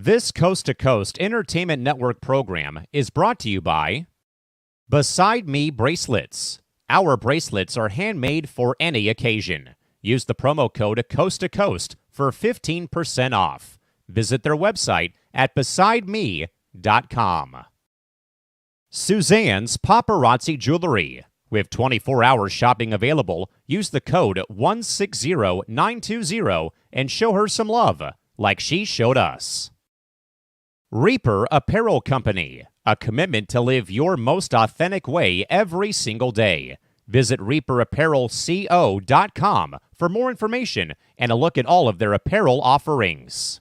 This Coast to Coast Entertainment Network program is brought to you by Beside Me Bracelets. Our bracelets are handmade for any occasion. Use the promo code Coast to Coast for 15% off. Visit their website at besideme.com. Suzanne's Paparazzi Jewelry. With 24-hour shopping available, use the code 160920 and show her some love, like she showed us. Reaper Apparel Company, a commitment to live your most authentic way every single day. Visit reaperapparelco.com for more information and a look at all of their apparel offerings.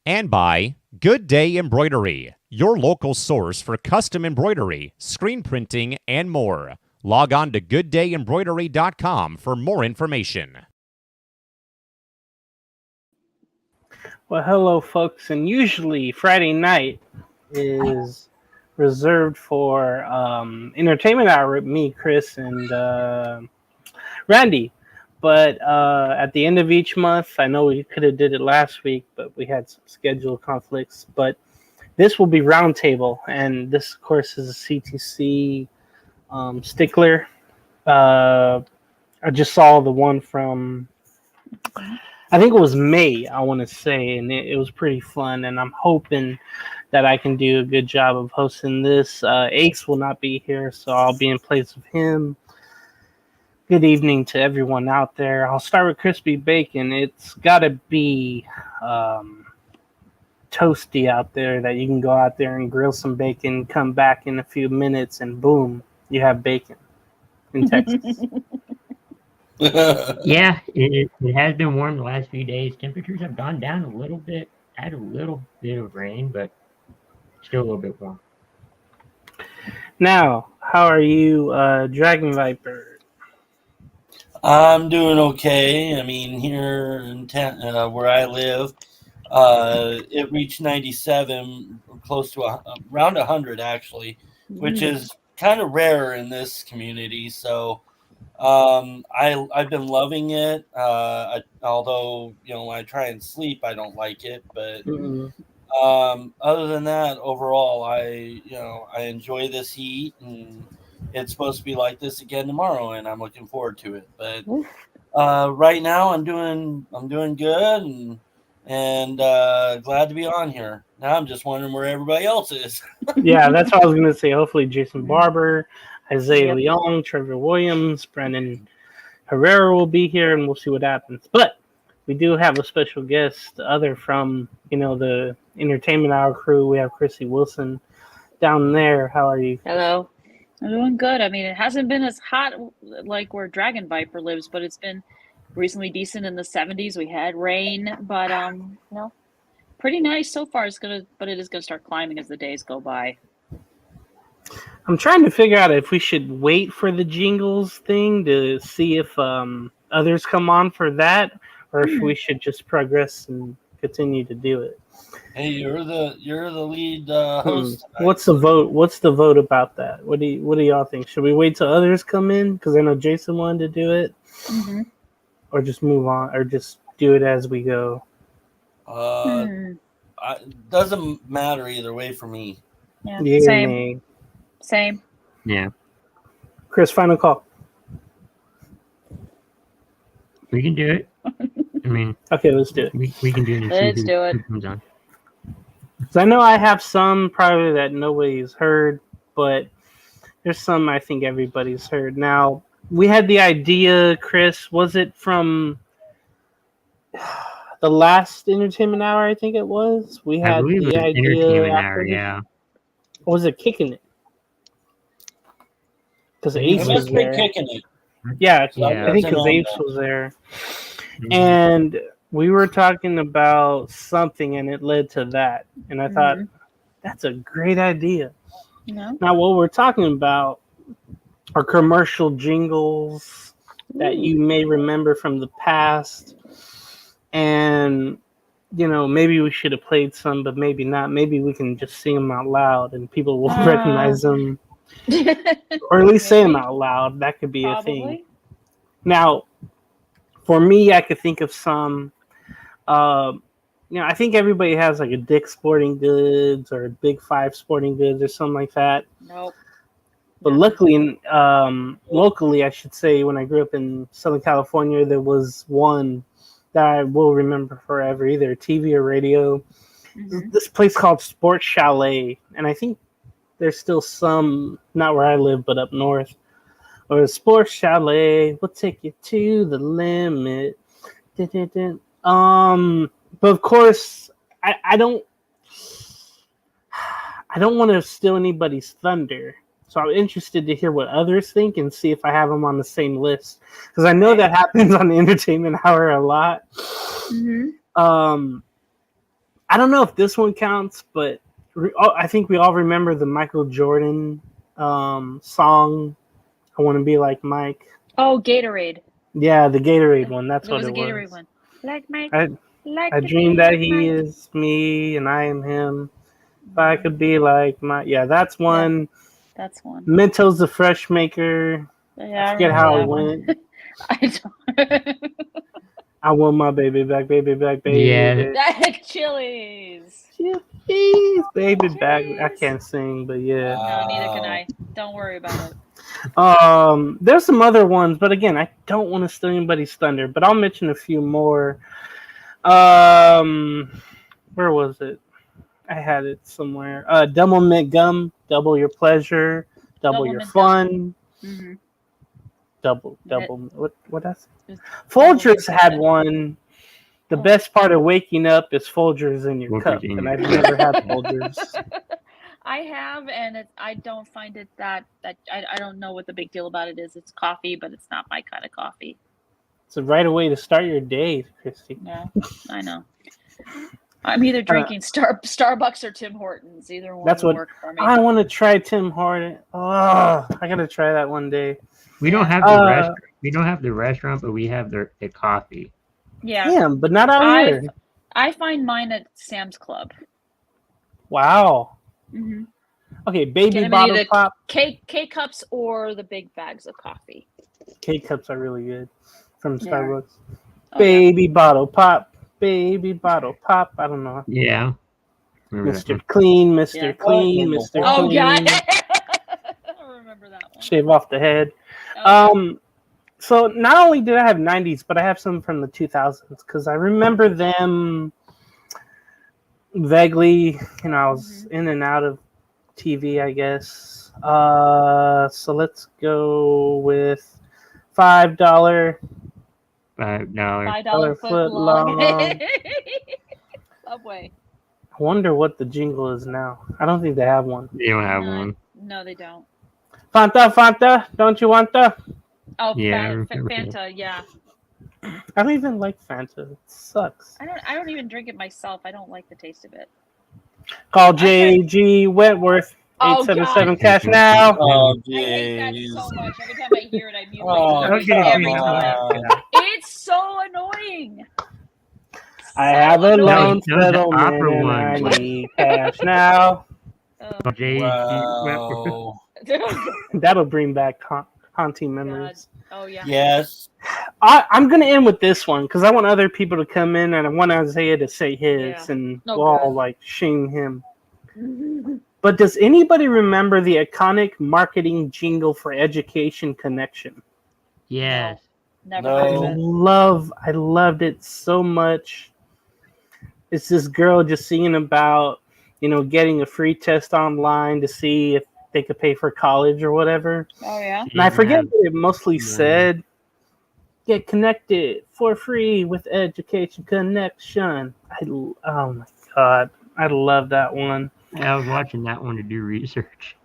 And by Good Day Embroidery, your local source for custom embroidery, screen printing, and more. Log on to gooddayembroidery.com for more information. Well, hello, folks, and usually Friday night is reserved for entertainment hour with me, Chris, and Randy. But at the end of each month, I know we could have did it last week, but we had some schedule conflicts. But this will be Roundtable, and this, of course, is a CTC stickler. I just saw the one from, I think it was May, I want to say, and it was pretty fun, and I'm hoping that I can do a good job of hosting this. Ace will not be here, so I'll be in place of him. Good evening to everyone out there. I'll start with crispy bacon. It's got to be toasty out there, that you can go out there and grill some bacon, come back in a few minutes, and boom, you have bacon in Texas. Yeah, it has been warm the last few days. Temperatures have gone down a little bit. Had a little bit of rain, but still a little bit warm. Now, how are you, Dragon Viper? I'm doing okay. I mean, here in where I live, it reached 97, close to around 100 actually, which is kind of rare in this community. So I've been loving it. Although when I try and sleep, I don't like it. But other than that, overall, I enjoy this heat, and it's supposed to be like this again tomorrow, and I'm looking forward to it. But right now, I'm doing good, and glad to be on here. Now I'm just wondering where everybody else is. Yeah, that's what I was going to say. Hopefully Jason Barber, Isaiah Leong, Trevor Williams, Brandon Herrera will be here, and we'll see what happens. But we do have a special guest, other from, the Entertainment Hour crew. We have Chrissy Wilson down there. How are you? Hello. I'm doing good. I mean, it hasn't been as hot like where Dragon Viper lives, but it's been recently decent in the 70s. We had rain, but pretty nice so far. But it is gonna start climbing as the days go by. I'm trying to figure out if we should wait for the jingles thing to see if others come on for that, or if we should just progress and continue to do it. Hey, you're the lead host. What's the vote? What's the vote about that? What do y'all think? Should we wait till others come in? Because I know Jason wanted to do it, or just move on, or just do it as we go. Doesn't matter either way for me. Yeah, same. Yeah. Chris, final call. We can do it. I mean, okay, let's do it. We can do it. Let's do it. Because I know I have some probably that nobody's heard, but there's some I think everybody's heard. Now, we had the idea, Chris, was it from the last Entertainment Hour, I think it was? We had the idea. Entertainment Hour, yeah. Or was it Kicking It? Because Ace was there. Kicking It. Yeah, I think because Ace was there. And we were talking about something, and it led to that. And I thought, that's a great idea. No. Now, what we're talking about are commercial jingles that you may remember from the past. And, maybe we should have played some, but maybe not. Maybe we can just sing them out loud, and people will recognize them. Or at least say them out loud. That could be a thing. Now, for me, I could think of some. I think everybody has like a Dick's Sporting Goods or a Big Five Sporting Goods or something like that. Nope. But luckily, locally, I should say, when I grew up in Southern California, there was one that I will remember forever, either TV or radio. Mhm. This place called Sports Chalet, and I think there's still some, not where I live, but up north. Or Sports Chalet, we'll take you to the limit. Dun, dun, dun. But of course, I don't want to steal anybody's thunder. So I'm interested to hear what others think and see if I have them on the same list, because I know that happens on the Entertainment Hour a lot. Mm-hmm. I don't know if this one counts, but I think we all remember the Michael Jordan song, I Want to Be Like Mike. Oh, Gatorade. Yeah, the Gatorade one. That's There what was it a Gatorade was. one. Like Mike. I dream that he is me and I am him. If I could be like Mike. Yeah, that's one. That's one. Mentos the Fresh Maker. Yeah, I forget how it went. I don't. I want my baby back, baby. Yeah. Chili's. Chili's, baby back. I can't sing, but yeah. No, neither can I. Don't worry about it. There's some other ones, but again, I don't want to steal anybody's thunder. But I'll mention a few more. Where was it? I had it somewhere. Double mint gum, double your pleasure, double your fun. Mm-hmm. Double. What else? Folgers had one. The best part of waking up is Folgers in your cup, and I've never had Folgers. I have, and I don't find it that I don't know what the big deal about it is. It's coffee, but it's not my kind of coffee. It's a right way to start your day, Christy. Yeah, I know. I'm either drinking Starbucks or Tim Hortons. Either one That's would what work for me. I want to try. Tim Hortons. Oh, I gotta try that one day. We don't have the restaurant. We don't have the restaurant, but we have the coffee. Yeah. Damn, but not out here. I find mine at Sam's Club. Wow. Mm-hmm. Okay, baby bottle pop. K-cups or the big bags of coffee. K-cups are really good from Yeah. Starbucks. Oh, Baby bottle pop. Baby bottle pop. I don't know. Yeah. Mr. Clean, Mr. Clean, Mr. Clean. Oh, yeah. I remember that one. Shave off the head. Oh, So not only did I have 90s, but I have some from the 2000s because I remember them vaguely. I was in and out of TV, I guess. So let's go with $5. $5 foot long. Subway. I wonder what the jingle is now. I don't think they have one. They don't have one. No, they don't. Fanta, don't you want the? Oh, Yeah, Fanta, yeah. I don't even like Fanta. It sucks. I don't even drink it myself. I don't like the taste of it. Call JG Wentworth. 877 cash now. Oh, I hate that jeez. so much. Every time I hear it, I mute Oh, myself. okay. Every time. It's so annoying. I have a loan That was the settlement opera and one. I need cash now. Wow. That'll bring back haunting memories. Oh, yeah. Yes. I'm going to end with this one because I want other people to come in and I want Isaiah to say his Yeah. and Oh, we'll all good. like shame him. But does anybody remember the iconic marketing jingle for Education Connection? Yes. Never No. heard of it. I loved it so much. It's this girl just singing about, getting a free test online to see if they could pay for college or whatever. Oh, yeah? And I forget what it mostly said. Get connected for free with Education Connection. Oh my God. I love that one. I was watching that one to do research.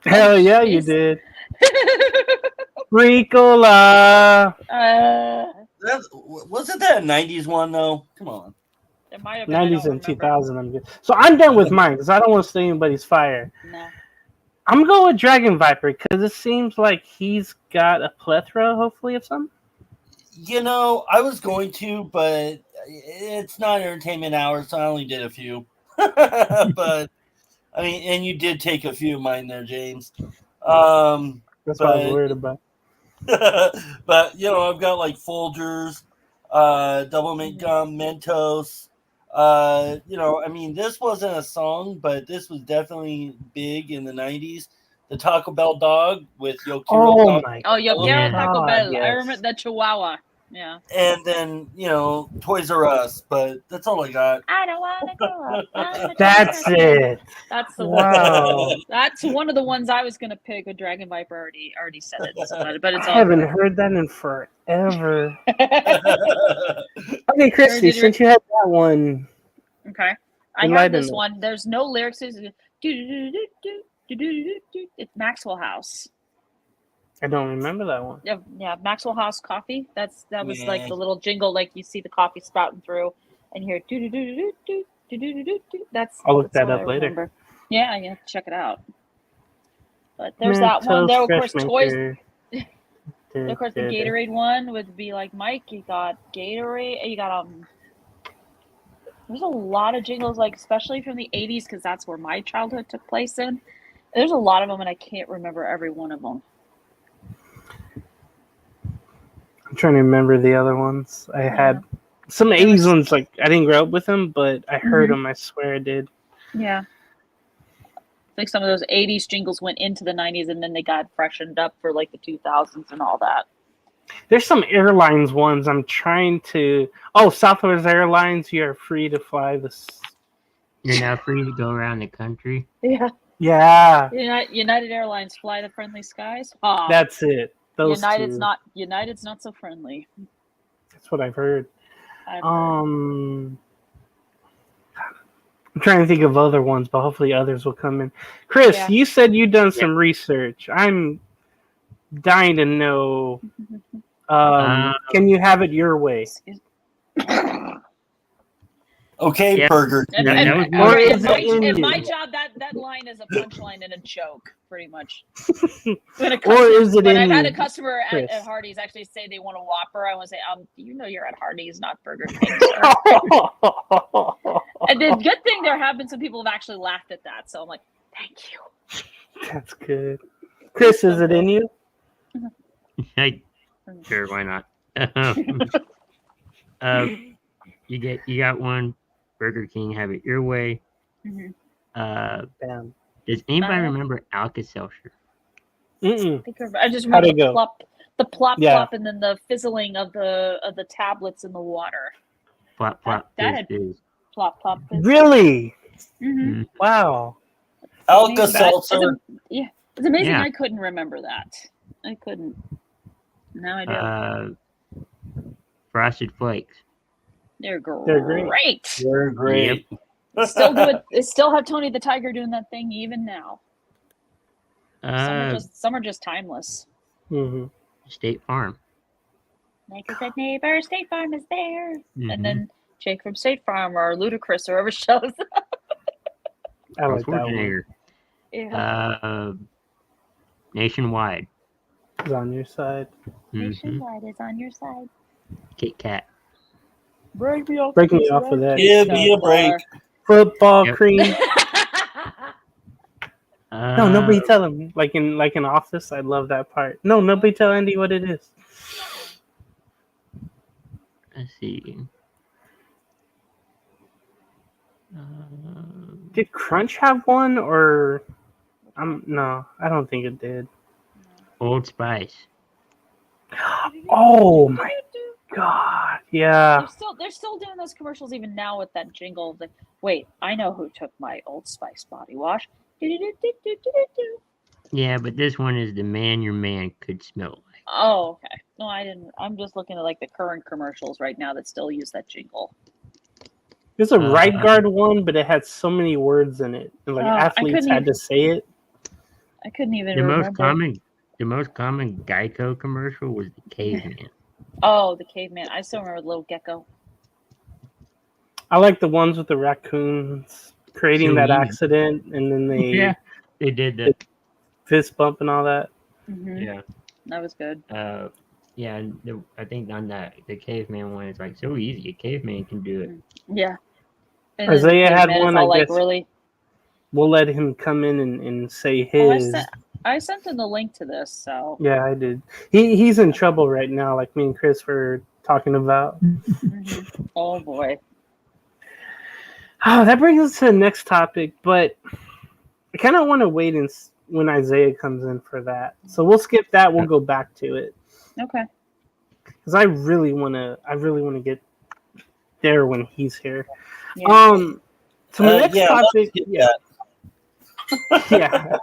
Hell yeah, you jeez. did. Ricola. Wasn't that a 90s one, though? Come on. It might have been. I 90s don't and remember. 2000. I'm good. So I'm done with mine because I don't want to steal anybody's fire. No. I'm going with Dragon Viper because it seems like he's got a plethora, hopefully, of some. I was going to, but it's not Entertainment Hour, so I only did a few. But, I mean, and you did take a few of mine there, James. That's what I was worried about. But, I've got like Folgers, Double Mint Gum, Mentos, I mean, this wasn't a song, but this was definitely big in the 90s. The Taco Bell dog with Yokiro. Oh my Oh, Yokiro Taco God, Bell. I yes. remember the Chihuahua. Yeah. And then, Toys R Us, but that's all I got. I don't want to grow up. That's it. That's the Wow. one. That's one of the ones I was gonna pick. But Dragon Viper already said it. So, but it's I all haven't good. heard that in forever. Okay, Christy, Did you- since you had that one, Okay. I Enlighten have this me. one. There's no lyrics. It's Maxwell House. I don't remember that one. Yeah, Maxwell House Coffee. That was like Yeah. the little jingle, like you see the coffee spouting through, and you hear That's. I'll look that's that what up I later. remember. Yeah, check it out. But there's that one. There, of course, toys. Of course, the Gatorade one would be like Mike. You got Gatorade. You got There's a lot of jingles, like especially from the '80s, because that's where my childhood took place in. There's a lot of them, and I can't remember every one of them. I'm trying to remember the other ones. I had some 80s ones, like I didn't grow up with them, but I heard them. I swear I did. Yeah. I think some of those 80s jingles went into the 90s, and then they got freshened up for like the 2000s and all that. There's some airlines ones I'm trying to. Oh, Southwest Airlines, you are free to fly this. You're now free to go around the country. Yeah. Yeah, United Airlines, fly the friendly skies. Oh, that's it. Those United's two. United's not so friendly. That's what I've heard. I've heard. I'm trying to think of other ones, but hopefully others will come in. Chris, Yeah. you said you've done some research. I'm dying to know. Can you have it your way? Okay, Yeah. Burger. And, That and, was and- more- and my, Or is it and my Indian? job, that line is a punchline and a joke, pretty much. When Or is it when I've had a Indian, customer Chris? at Hardee's actually say they want a Whopper, I want to say, you know you're at Hardee's, not Burger King, sir. And the good thing, there have been some people have actually laughed at that, so I'm like, thank you. That's good. Chris, is it in you? Hey, sure, why not? You got one. Burger King, have it your way. Mhm. Damn. Does anybody remember Alka-Seltzer? Mm-mm. I just How'd remember it go? the plop, Yeah. plop, and then the fizzling of the tablets in the water. Plop, plop, That fizz, fizz. Plop, plop, fizz. Really? Mm-hmm. Wow. Alka-Seltzer. Yeah, it's amazing. Yeah. I couldn't remember that. I couldn't. Now I do. Frosted Flakes. They're great. They're great. You're great. Still do it. They still have Tony the Tiger doing that thing even now. Some are just timeless. Mm-hmm. State Farm. Like I said, neighbor, State Farm is there. Mhm. And then Jake from State Farm or Ludacris or whoever shows up. I like that one. Schwarzenegger. Yeah. Nationwide. It's on your side. Mhm. Nationwide is on your side. Kit Kat. Break me off. Break me off of that. Give me a break. Football Yep. cream. No, nobody tell him. Like in Office, I love that part. No, nobody tell Andy what it is. Let's see. Did Crunch have one or? No, I don't think it did. Old Spice. Oh my God! Yeah. They're still doing those commercials even now with that jingle. Of like, wait, I know who took my Old Spice body wash. Do-do-do-do-do-do-do. Yeah, but this one is the man your man could smell like. Oh, okay. No, I didn't. I'm just looking at like the current commercials right now that still use that jingle. There's a right guard one, but it had so many words in it, and like athletes couldn't had to say it. I couldn't even The remember. most common Geico commercial was the caveman. Oh, the caveman. I still remember the little gecko. I like the ones with the raccoons creating So that easy. accident, and then they They did that. fist bump and all that. Mm-hmm. Yeah. That was good. Yeah, I think on the caveman one, it's like so easy. A caveman can do it. Yeah. And then the Isaiah had caveman is one, all I like, guess. really? We'll let him come in and say Oh, his. I sent him the link to this, so. Yeah, I did. He's in trouble right now, like me and Chris were talking about. Mhm. Oh boy. Oh, that brings us to the next topic, but I kind of want to wait when Isaiah comes in for that. So we'll skip that. We'll go back to it Okay. because I really want to. I really want to get there when he's here. Yeah. So my next Yeah, let's topic. get Yeah. Yeah.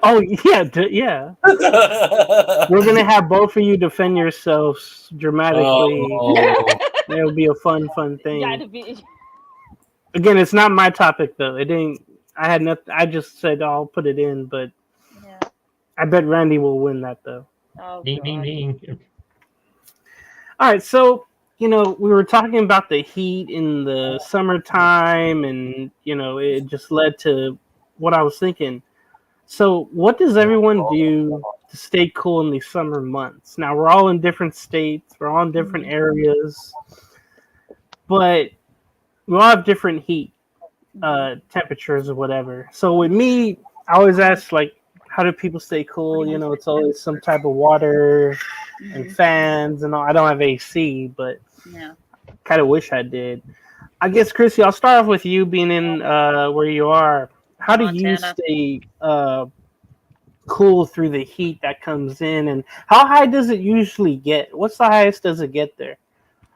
Oh yeah. Yeah. that. We're gonna have both of you defend yourselves dramatically. Oh. It'll be a fun thing. Yeah, to be. Again, it's not my topic though. It ain't. I had nothing. I just said I'll put it in, but Yeah. I bet Randy will win that though. Oh, Ding, ding, God. ding. All right, so we were talking about the heat in the summertime, and it just led to what I was thinking. So, what does everyone do to stay cool in these summer months? Now, we're all in different states, we're all in different areas, but we all have different heat temperatures or whatever. So, with me, I always ask, like, how do people stay cool? It's always some type of water and fans and all. I don't have AC, but Yeah. kind of wish I did. I guess, Chrissy, I'll start off with you being in where you are. How do you Montana. stay cool through the heat that comes in, and how high does it usually get? What's the highest does it get there?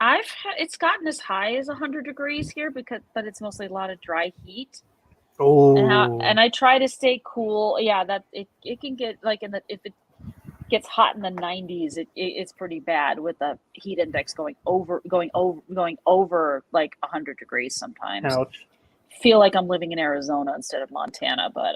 It's gotten as high as 100 degrees here but it's mostly a lot of dry heat. Oh, And I try to stay cool. Yeah, that it can get like if it gets hot in the 90s, it's pretty bad with the heat index going over like 100 degrees sometimes. ouch. Feel like I'm living in Arizona instead of Montana, but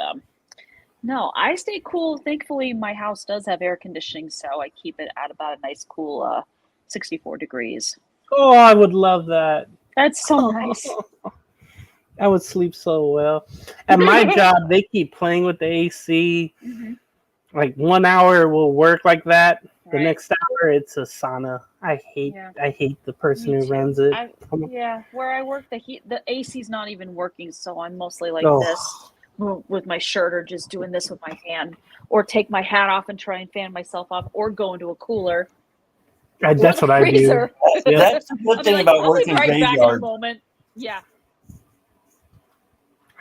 no, I stay cool. Thankfully, my house does have air conditioning, so I keep it at about a nice cool 64 degrees. Oh, I would love that. That's so nice. I would sleep so well. At my job, they keep playing with the AC. Mhm. Like 1 hour will work like that. The Right. next hour, it's a sauna. I hate the person Me who too. runs it. Yeah, where I work, the AC's not even working, so I'm mostly like Oh. this with my shirt, or just doing this with my hand, or take my hat off and try and fan myself off, or go into a cooler. That's what I do. Freezer. Yeah. That's the good I'll be thing like, about I'll be working right back in a graveyard. moment. Yeah.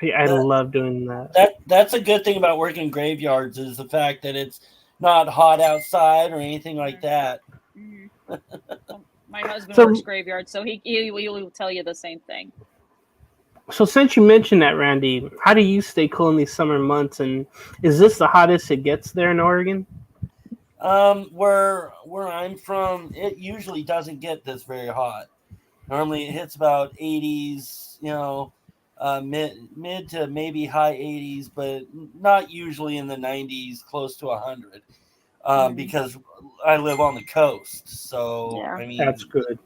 I love doing that. That's a good thing about working graveyards is the fact that it's not hot outside or anything like that. Mhm. Well, my husband So- works graveyard, so he will tell you the same thing. So since you mentioned that, Randy, how do you stay cool in these summer months? And is this the hottest it gets there in Oregon? Where I'm from, it usually doesn't get this very hot. Normally, it hits about 80s, mid to maybe high 80s, but not usually in the 90s, close to 100. Because I live on the coast, so Yeah. I mean That's good.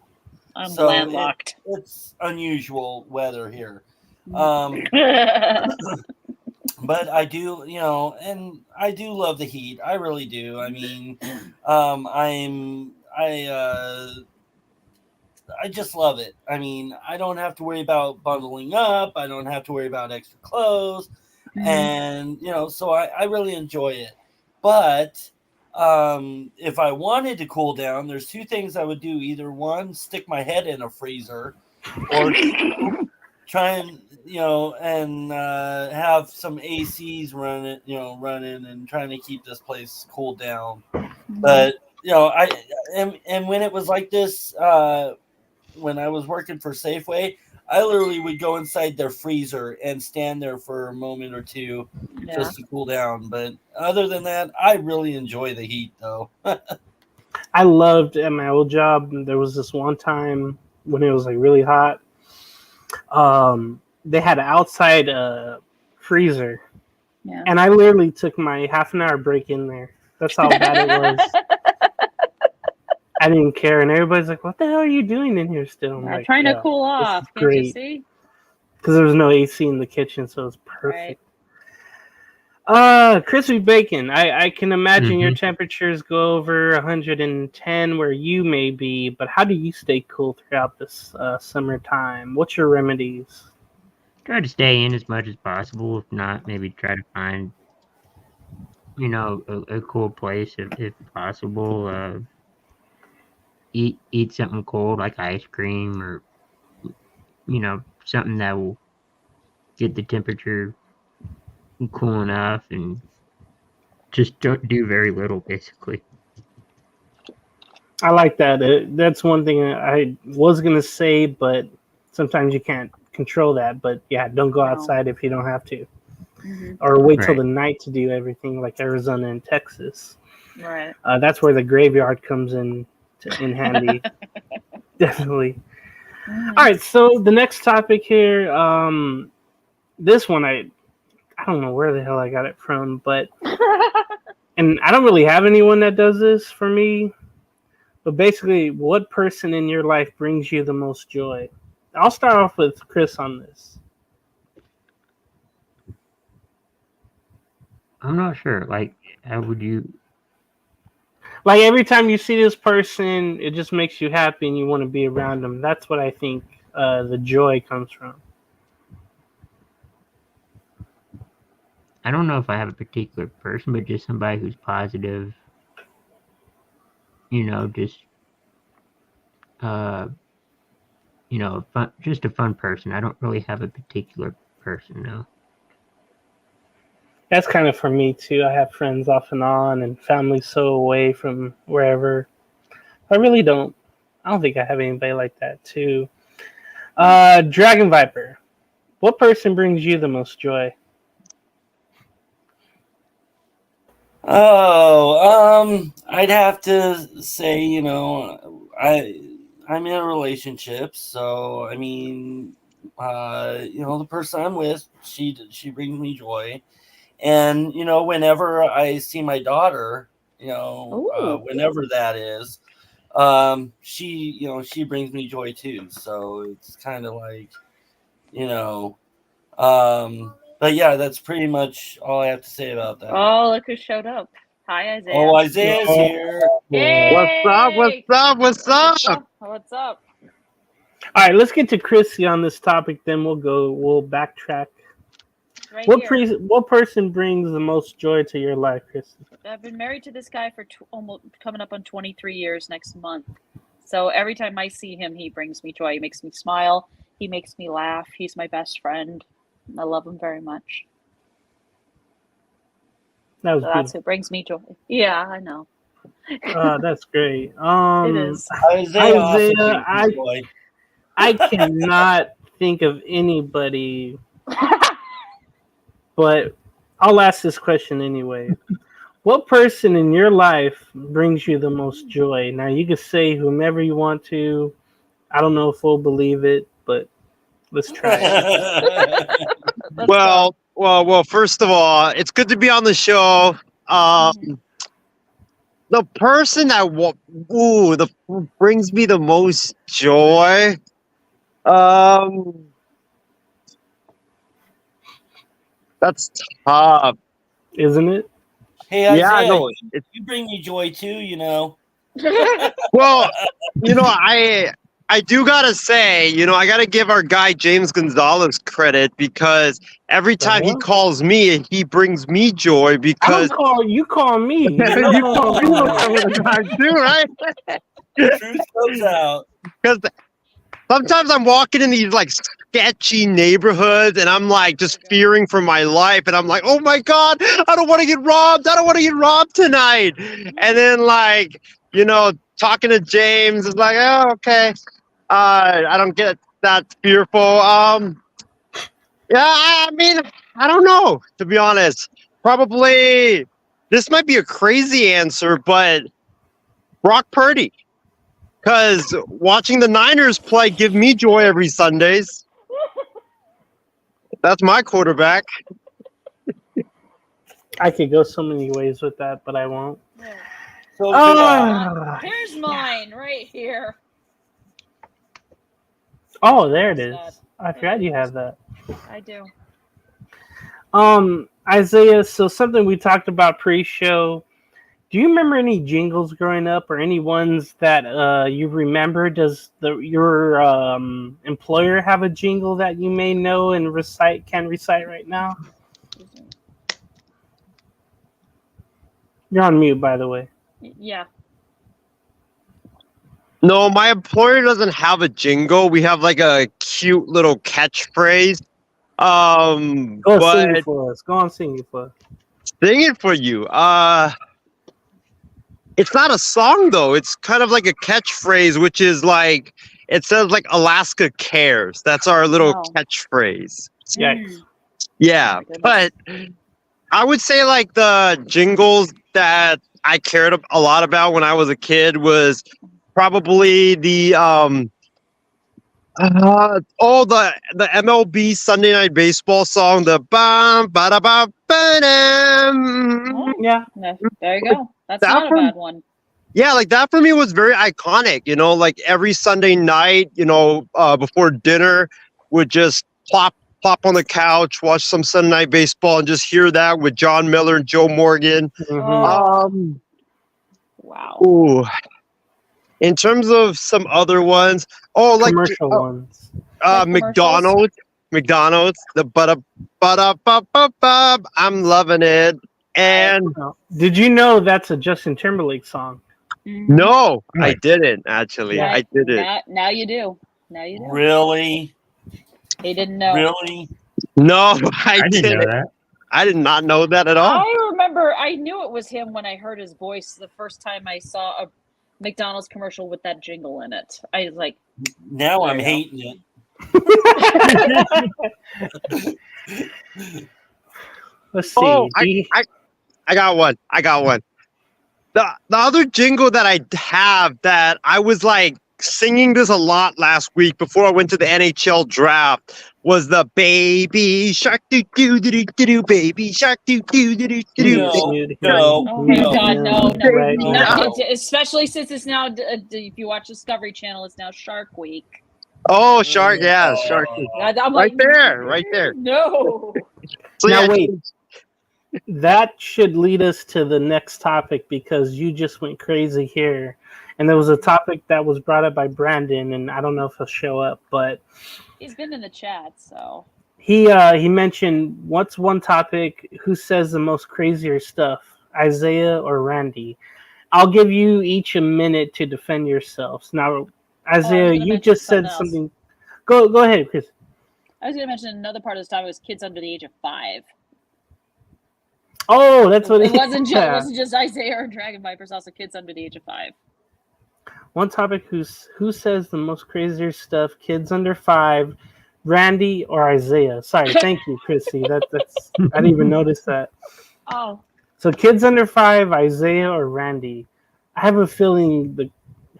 I'm so landlocked. it's unusual weather here. Yeah. But I do, and I do love the heat. I really do. I mean, I just love it. I mean, I don't have to worry about bundling up. I don't have to worry about extra clothes, and so I really enjoy it. But if I wanted to cool down, there's two things I would do. Either one, stick my head in a freezer, or try and have some ACs running and trying to keep this place cooled down. But and when it was like this, when I was working for Safeway, I literally would go inside their freezer and stand there for a moment or two just to cool down. But other than that, I really enjoy the heat, though. I loved at my old job. There was this one time when it was like really hot. They had an outside freezer, and I literally took my half an hour break in there. That's how bad it was. I didn't care, and everybody's like, "What the hell are you doing in here still?" I'm like, trying to cool off. Can't great. you see? Because there was no AC in the kitchen, so it was perfect. Crispy bacon. I can imagine your temperatures go over 110 where you may be, but how do you stay cool throughout this summertime? What's your remedies? Try to stay in as much as possible. If not, maybe try to find, a cool place if possible. Eat something cold like ice cream or, something that will get the temperature cool enough and just don't do very little, basically. I like that. That's one thing I was gonna say, but sometimes you can't control that. But yeah, don't go No. outside if you don't have to, Hmm. or wait till Right. the night to do everything, like Arizona and Texas. Right. That's where the graveyard comes in handy. Definitely. Mhm. All right, so the next topic here, this one I don't know where the hell I got it from, but and I don't really have anyone that does this for me. But basically, what person in your life brings you the most joy? I'll start off with Chris on this. I'm not sure. Like, how would you? Like every time you see this person, it just makes you happy and you want to be around them. That's what I think the joy comes from. I don't know if I have a particular person, but just somebody who's positive. Just fun, just a fun person. I don't really have a particular person, no. That's kind of for me too. I have friends off and on, and family so away from wherever. I really don't. I don't think I have anybody like that too. Dragon Viper. What person brings you the most joy? I'd have to say, I'm in a relationship, so I mean, the person I'm with, she brings me joy, and whenever I see my daughter, Ooh. whenever that is, she brings me joy too. So it's kind of like, but yeah, that's pretty much all I have to say about that. Oh, look who showed up. Hi, Isaiah. Oh, Isaiah's here. Yay! What's up? What's up? All right, let's get to Chrissy on this topic. Then we'll backtrack. Right What here. what person brings the most joy to your life, Chrissy? I've been married to this guy for almost coming up on 23 years next month. So every time I see him, he brings me joy. He makes me smile. He makes me laugh. He's my best friend. I love him very much. That was So that's beautiful. what brings me joy. Yeah, I know. That's great. It is. Isaiah also Isaiah, brings me joy. I cannot think of anybody, but I'll ask this question anyway. What person in your life brings you the most joy? Now you can say whomever you want to. I don't know if we'll believe it, but let's try it. Let's Well. First of all, it's good to be on the show. Mhm. The person that brings me the most joy. That's tough. Isn't it? Hey, Isaiah, Yeah, no. you bring me joy too, Well, I do gotta say, I gotta give our guy James Gonzalez credit because every time he hell? calls me, he brings me joy I because don't call you. Call me. you call me some of the time too, right? Truth comes out. Because sometimes I'm walking in these like sketchy neighborhoods and I'm like just fearing for my life and I'm like, oh my God, I don't want to get robbed. I don't want to get robbed tonight. And then like, talking to James is like, oh, okay. I don't get that fearful. Yeah, I mean, I don't know, to be honest. Probably this might be a crazy answer, but Brock Purdy. Because watching the Niners play give me joy every Sundays. That's my quarterback. I could go so many ways with that, but I won't. So Here's mine right here. Oh, there it is. I forgot you have that. I do. Isaiah, so something we talked about pre-show. Do you remember any jingles growing up or any ones that you remember? Does your employer have a jingle that you may know and can recite right now? You're on mute, by the way. Yeah. No, my employer doesn't have a jingle. We have like a cute little catchphrase. Go sing But it for us. Go on, sing it for us. sing it for you. It's not a song though. It's kind of like a catchphrase, which is like it says like Alaska cares. That's our little Oh. catchphrase. Yikes. Yeah, goodness. but I would say like the jingles that I cared a lot about when I was a kid was probably the the MLB Sunday Night Baseball song, the bam ba da ba ba dam. Yeah. There you go. That's That not a one- bad one. Yeah, like that for me was very iconic. You know, like every Sunday night, before dinner, would just plop on the couch, watch some Sunday Night Baseball, and just hear that with John Miller and Joe Morgan. Mhm. Oh. Wow. Ooh. In terms of some other ones, like Commercial ones. Like commercials? McDonald's, the but I'm loving it. And Oh. Did you know that's a Justin Timberlake song? Mhm. no, I Right. didn't actually. Now- I didn't. Now you do. Now you do. Really? He didn't know. Really? No, I I didn't know didn't. that. I did not know that at all. I remember I knew it was him when I heard his voice the first time I saw a McDonald's commercial with that jingle in it. I was like, Now I'm There you hating it. Let's see. Oh, D- I got one. The other jingle that I have that I was like singing this a lot last week before I went to the NHL draft was the baby shark doo doo doo doo doo baby shark doo doo doo doo doo. No. oh my No. God, no. Right No. now. Not, especially since it's now, if you watch Discovery Channel, it's now Shark Week. Oh, shark, yeah, shark. I'm Right like, there. No. So Now yeah, wait. That should lead us to the next topic because you just went crazy here. And there was a topic that was brought up by Brandon, and I don't know if he'll show up, but He's been in the chat, so. he mentioned what's one topic, who says the most crazier stuff, Isaiah or Randy? I'll give you each a minute to defend yourselves. Now, Isaiah, gonna you mention just said something else. something. Go ahead, Chris. I was going to mention another part of this topic was kids under the age of 5. Oh, that's what It wasn't yeah. it wasn't just Isaiah or Dragon Vipers, also kids under the age of 5. One topic, who says the most crazier stuff, kids under 5, Randy or Isaiah? Sorry, thank you, Chrissy. That's I didn't even notice that. Oh. So kids under 5, Isaiah or Randy? I have a feeling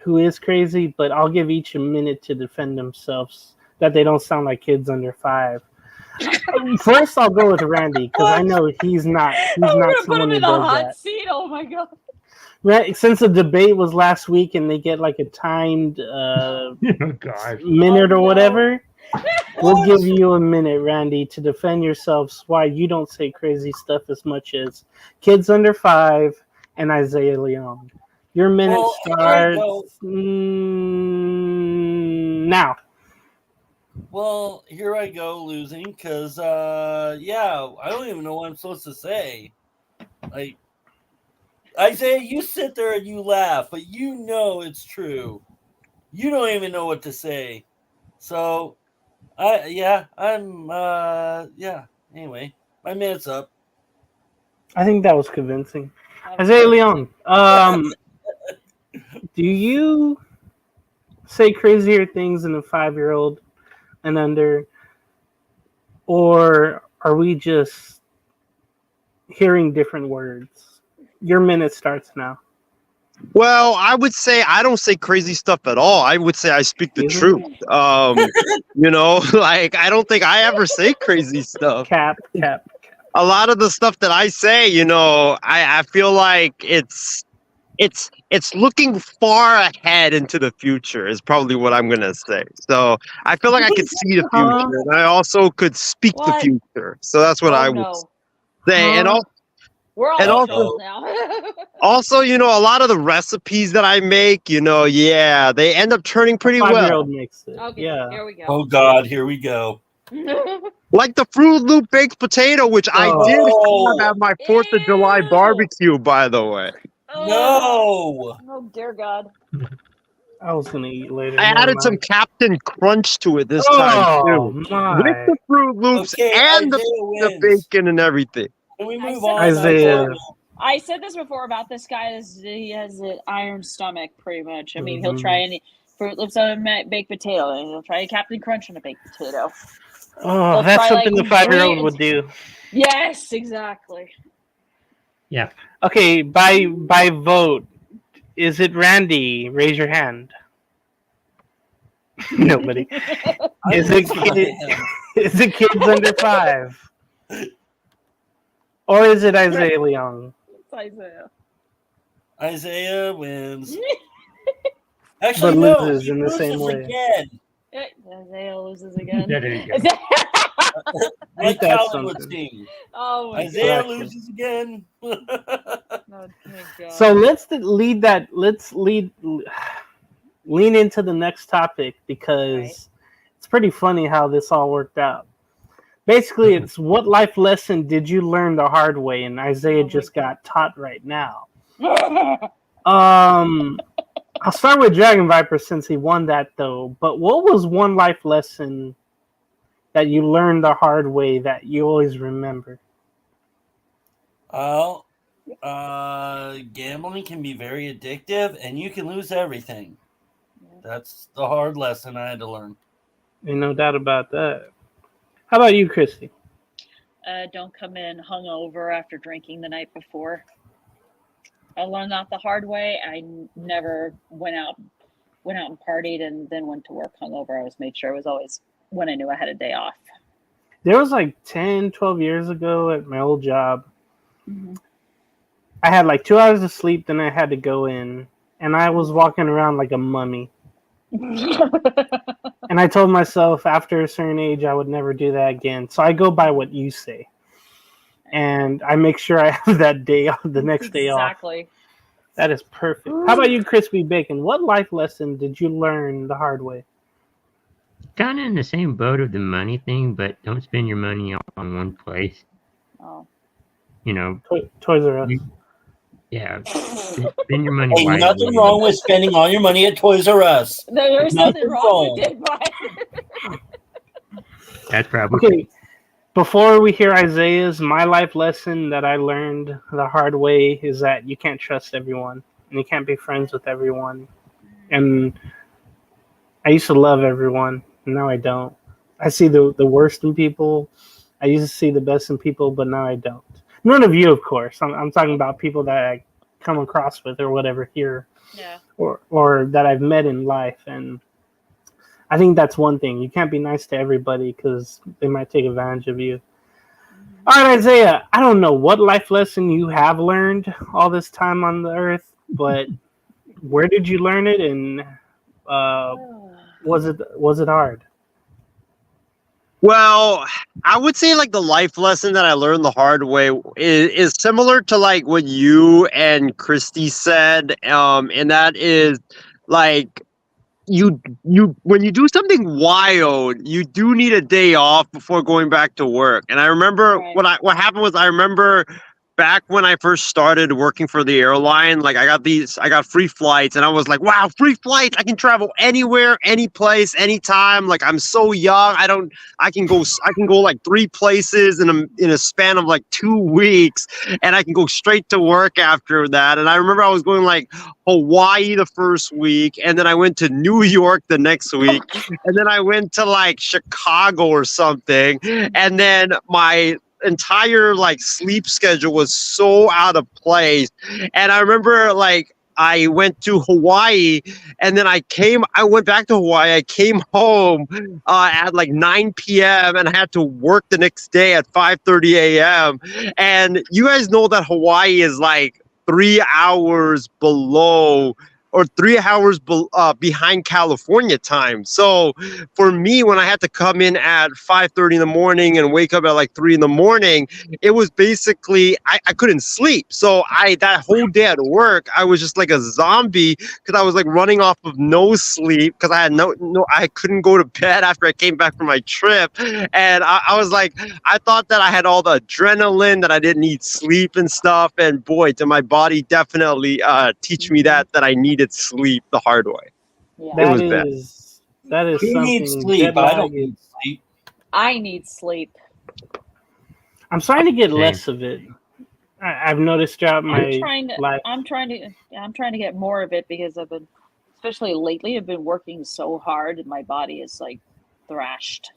who is crazy, but I'll give each a minute to defend themselves that they don't sound like kids under 5. First, I'll go with Randy because I know he's not I'm going to put someone him who in the does hot that. seat. Oh my God. Right, since the debate was last week and they get like a timed Oh gosh. minute Oh, or no. whatever, we'll give you a minute, Randy, to defend yourselves why you don't say crazy stuff as much as kids under 5 and Isaiah Leon. Your minute Well, here I starts go. now. Well, here I go losing because, I don't even know what I'm supposed to say. Like, Isaiah, you sit there and you laugh, but you know it's true. You don't even know what to say. So, anyway, my minute's up. I think that was convincing. Isaiah Leon, do you say crazier things than a 5-year-old and under, or are we just hearing different words? Your minute starts now. well, I would say I don't say crazy stuff at all. I would say I speak the truth. Like I don't think I ever say crazy stuff. Cap. A lot of the stuff that I say, I feel like it's looking far ahead into the future is probably what I'm gonna say. So I feel like I could see the future, and I also could speak the What? future. So that's what I would say. And We're all and in also- trouble now. also, a lot of the recipes that I make, they end up turning pretty well. 5-year-old makes it. Okay, Yeah. here we go. Oh, God, here we go. Like the Fruit Loop baked potato, which I Oh. did have at my 4th of July Ew. barbecue, by the way. No! Oh dear God. I was gonna eat later. I Never added some mind. Captain Crunch to it this time Oh too, with my, the Fruit Loops Okay, and Isaiah the wins. bacon and everything. Can we I move said on? this Isaiah. before. I said this before about this guy. He has an iron stomach, pretty much. I mean, he'll try any Fruit Loops on a baked potato, and he'll try a Captain Crunch on a baked potato. Oh, He'll that's try, something like, the 5-year-old green- would do. Yes, exactly. Yeah. Okay, by vote, is it Randy? Raise your hand. Nobody. Is it is it kids under 5? Or is it Isaiah Leong? It's Isaiah. Isaiah wins. But Actually, no, loses he in the same loses way. again. Isaiah loses again. There you go. Like Ain't that Calvin would something? sing. Oh my Isaiah Exactly. loses again. god. Oh my god. So let's lean into the next topic because Right. it's pretty funny how this all worked out. Basically, it's what life lesson did you learn the hard way, and Isaiah Oh my just God. got taught right now. I'll start with Dragon Viper since he won that though. But what was one life lesson that you learned the hard way that you always remember? Well, gambling can be very addictive, and you can lose everything. That's the hard lesson I had to learn. Ain't no doubt about that. How about you, Christy? Don't come in hungover after drinking the night before. I learned that the hard way. I never went out and partied and then went to work hungover. I always made sure it was always when I knew I had a day off. There was like 10, 12 years ago at my old job. Mm-hmm. I had like 2 hours of sleep, then I had to go in, and I was walking around like a mummy. And I told myself after a certain age I would never do that again. So I go by what you say. And I make sure I have that day off, the next day off. Exactly. That is perfect. How about you, Crispy Bacon? What life lesson did you learn the hard way? Kind of in the same boat of the money thing, but don't spend your money all on one place. Oh. You know, Toys R Us. yeah, spend your money Hey, wisely. nothing wrong with spending all your money at Toys R Us. There's nothing Nothing wrong with wrong. it, but That's probably Okay, before we hear Isaiah's, my life lesson that I learned the hard way is that you can't trust everyone and you can't be friends with everyone. And I used to love everyone, and now I don't. I see the worst in people. I used to see the best in people, but now I don't. None of you, of course. I'm talking about people that I come across with or whatever here, yeah. or that I've met in life. And I think that's one thing. You can't be nice to everybody because they might take advantage of you. All right, Isaiah, I don't know what life lesson you have learned all this time on the earth, but where did you learn it, and was it hard? Well, I would say like the life lesson that I learned the hard way is similar to like what you and Christy said, and that is like you when you do something wild, you do need a day off before going back to work. And I remember Right. what happened was I remember back when I first started working for the airline, like I got free flights, and I was like, wow, free flights! I can travel anywhere, any place, anytime. Like I'm so young, I can go like 3 places in a span of like 2 weeks, and I can go straight to work after that. And I remember I was going like Hawaii the first week, and then I went to New York the next week, and then I went to like Chicago or something, and then my entire like sleep schedule was so out of place. And I remember like I went to Hawaii, and then I went back to Hawaii. I came home at like 9 p.m. and I had to work the next day at 5:30 a.m. And you guys know that Hawaii is like 3 hours below or 3 hours behind California time. So for me, when I had to come in at 5:30 in the morning and wake up at like 3 in the morning, it was basically I couldn't sleep. So that whole day at work, I was just like a zombie because I was like running off of no sleep because I had I couldn't go to bed after I came back from my trip. And I was like, I thought that I had all the adrenaline, that I didn't need sleep and stuff. And boy, did my body definitely teach me that I needed sleep the hard way. Yeah. was bad. That is Who needs something. sleep? Jet I lag don't is. need sleep. I need sleep. I'm starting to get Same. less of it. I've noticed throughout my life. I'm trying to get more of it because I've been, especially lately, I've been working so hard and my body is like thrashed.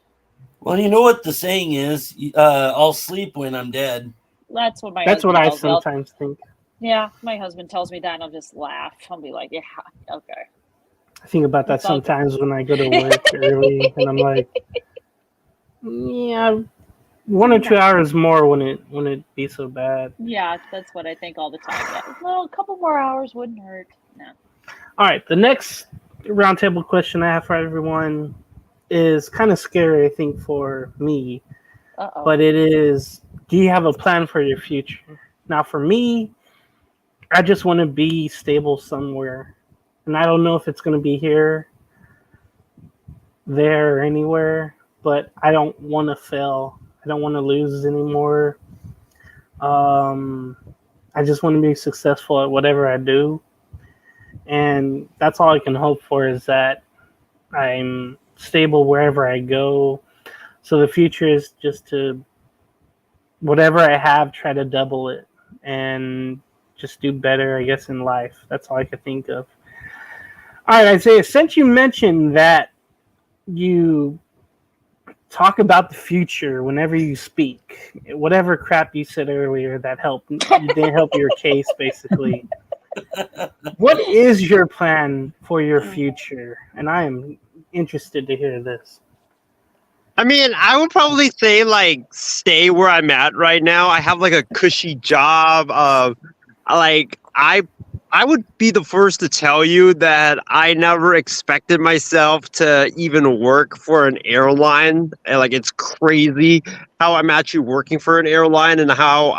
Well, you know what the saying is? I'll sleep when I'm dead. That's what my That's what husband I tells me. sometimes think. Yeah, my husband tells me that, and I'll just laugh. I'll be like, "Yeah, okay." I think about that It's all good. sometimes when I go to work early, and I'm like, yeah, 1 or 2 hours more when it be so bad. Yeah, that's what I think all the time. Yeah, well, a couple more hours wouldn't hurt. No. All right, the next roundtable question I have for everyone is kind of scary, I think, for me, Uh-oh. but it is: do you have a plan for your future? Now, for me, I just want to be stable somewhere, and I don't know if it's going to be here, there, or anywhere. But I don't want to fail. I don't want to lose anymore. I just want to be successful at whatever I do, and that's all I can hope for is that I'm stable wherever I go. So the future is just to whatever I have, try to double it and just do better, I guess, in life. That's all I could think of. All right, Isaiah, since you mentioned that you talk about the future whenever you speak, whatever crap you said earlier that helped, you didn't help your case, basically. What is your plan for your future? And I am interested to hear this. I mean, I would probably say like stay where I'm at right now. I have like a cushy job. I would be the first to tell you that I never expected myself to even work for an airline. And, like, it's crazy how I'm actually working for an airline and how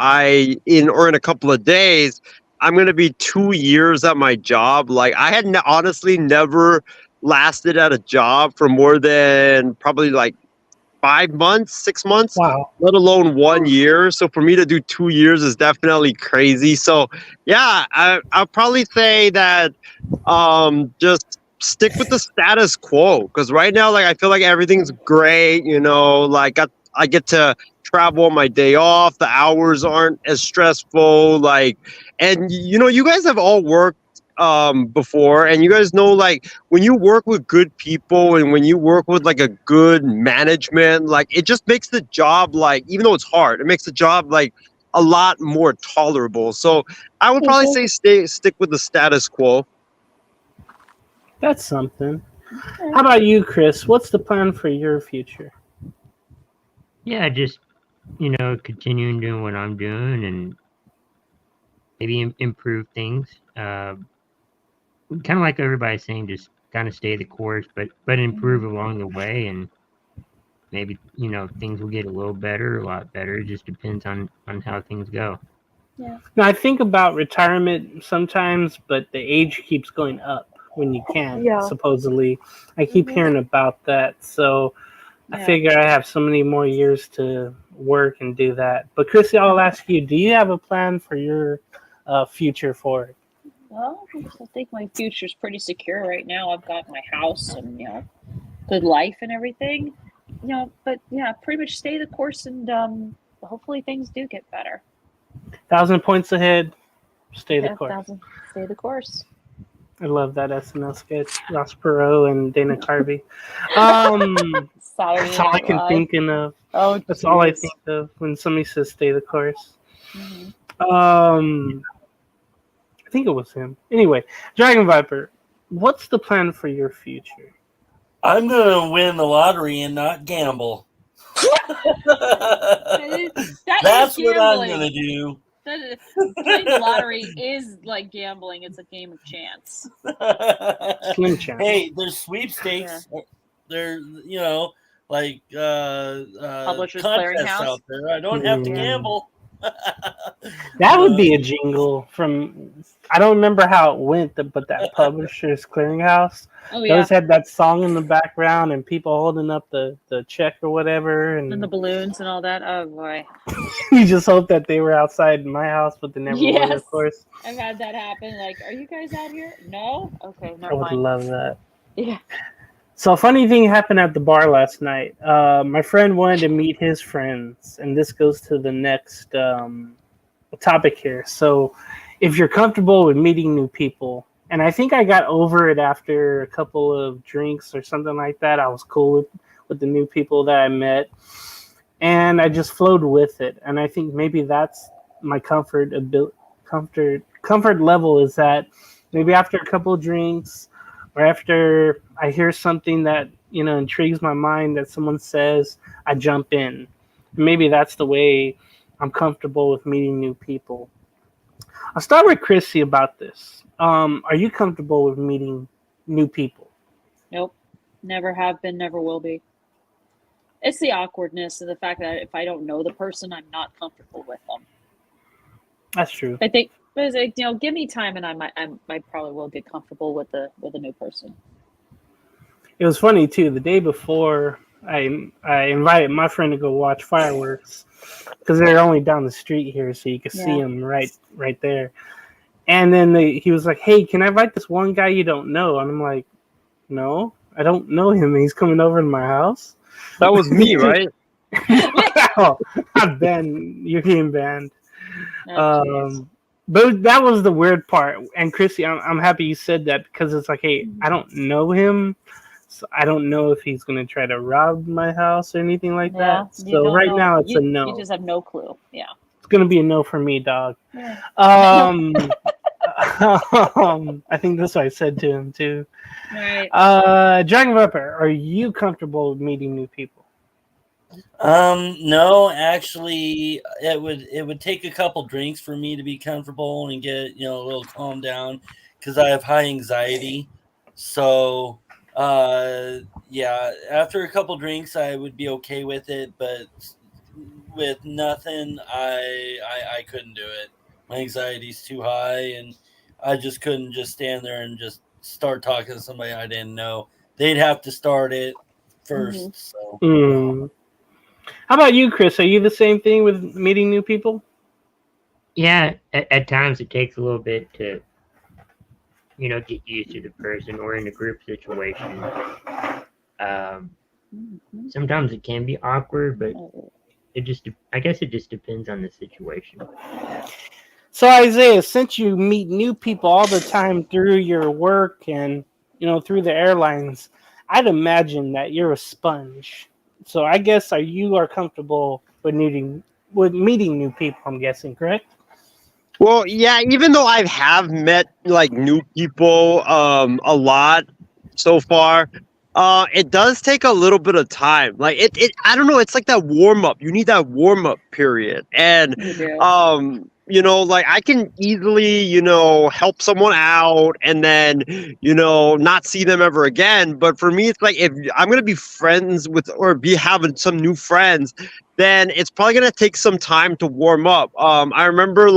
in a couple of days I'm going to be 2 years at my job. Like, I had honestly never lasted at a job for more than probably like 5 months, 6 months, Wow. let alone 1 year. So for me to do 2 years is definitely crazy. So yeah, I'll probably say that just stick with the status quo, because right now, like, I feel like everything's great. Like I get to travel on my day off. The hours aren't as stressful. Like, and you guys have all worked before, and you guys know, like, when you work with good people and when you work with like a good management, like, it just makes the job, like, even though it's hard, it makes the job like a lot more tolerable. So I would probably say stick with the status quo. That's something. How about you, Chris? What's the plan for your future? Yeah, just continuing doing what I'm doing and maybe improve things. Kind of like everybody's saying, just kind of stay the course, but improve along the way, and maybe things will get a little better, a lot better. It just depends on how things go. Yeah. Now, I think about retirement sometimes, but the age keeps going up when you can. Yeah. Supposedly, I keep hearing about that. So I figure I have so many more years to work and do that. But Chrissy, I'll ask you: do you have a plan for your future for it? Well, I think my future's pretty secure right now. I've got my house and good life and everything. But yeah, pretty much stay the course, and hopefully things do get better. 1,000 points ahead. Stay the course. Stay the course. I love that SNL sketch. Ross Perot and Dana Carvey. That's all I can think of. Oh, that's all I think of when somebody says "stay the course." Mm-hmm. I think it was him. Anyway, Dragon Viper, what's the plan for your future? I'm gonna win the lottery and not gamble. That's what I'm gonna do. Playing the lottery is like gambling. It's a game of chance. Slim chance. Hey, there's sweepstakes. Yeah. There's like Publishers contests Clearinghouse out there. I don't have to gamble. That would be a jingle from. I don't remember how it went, but that Publishers Clearinghouse. Oh, yeah. Those had that song in the background and people holding up the check or whatever, and the balloons and all that. Oh boy! You just hope that they were outside my house, but they never were. Of course, I've had that happen. Like, are you guys out here? No. Okay, I would love that. Yeah. So a funny thing happened at the bar last night. My friend wanted to meet his friends, and this goes to the next topic here. So, if you're comfortable with meeting new people, and I think I got over it after a couple of drinks or something like that. I was cool with the new people that I met, and I just flowed with it. And I think maybe that's my comfort level is that maybe after a couple of drinks or after I hear something that intrigues my mind that someone says, I jump in. Maybe that's the way I'm comfortable with meeting new people. I'll start with Chrissy about this. Are you comfortable with meeting new people? Nope. Never have been, never will be. It's the awkwardness and the fact that if I don't know the person, I'm not comfortable with them. That's true. I think, give me time, and I probably will get comfortable with a new person. It was funny too. The day before, I invited my friend to go watch fireworks because they're only down the street here, so you can see them right there. And then he was like, "Hey, can I invite this one guy you don't know?" And I'm like, "No, I don't know him. He's coming over to my house." That was me, right? Oh, I'm banned. You're getting banned. Oh, But that was the weird part. And Chrissy, I'm happy you said that because it's like, hey, I don't know him, so I don't know if he's gonna try to rob my house or anything like that. So right now it's a no. You just have no clue. Yeah. It's gonna be a no for me, dog. Yeah. I think that's what I said to him too. Right. Dragon Viper, are you comfortable with meeting new people? No, actually, it would take a couple drinks for me to be comfortable and get a little calmed down because I have high anxiety. So, yeah, after a couple drinks, I would be okay with it, but with nothing, I couldn't do it. My anxiety's too high, and I just couldn't just stand there and just start talking to somebody I didn't know. They'd have to start it first. So. How about you, Chris? Are you the same thing with meeting new people? Yeah, at times it takes a little bit to, get used to the person or in a group situation. Sometimes it can be awkward, but I guess it just depends on the situation. So Isaiah, since you meet new people all the time through your work and through the airlines, I'd imagine that you're a sponge. So I guess you are comfortable with meeting new people, I'm guessing, correct? Well, yeah, even though I have met like new people a lot so far, it does take a little bit of time. Like it I don't know, it's like that warm up. You need that warm up period. And like I can easily, help someone out and then, not see them ever again. But for me, it's like if I'm going to be friends with or be having some new friends, then it's probably going to take some time to warm up. I remember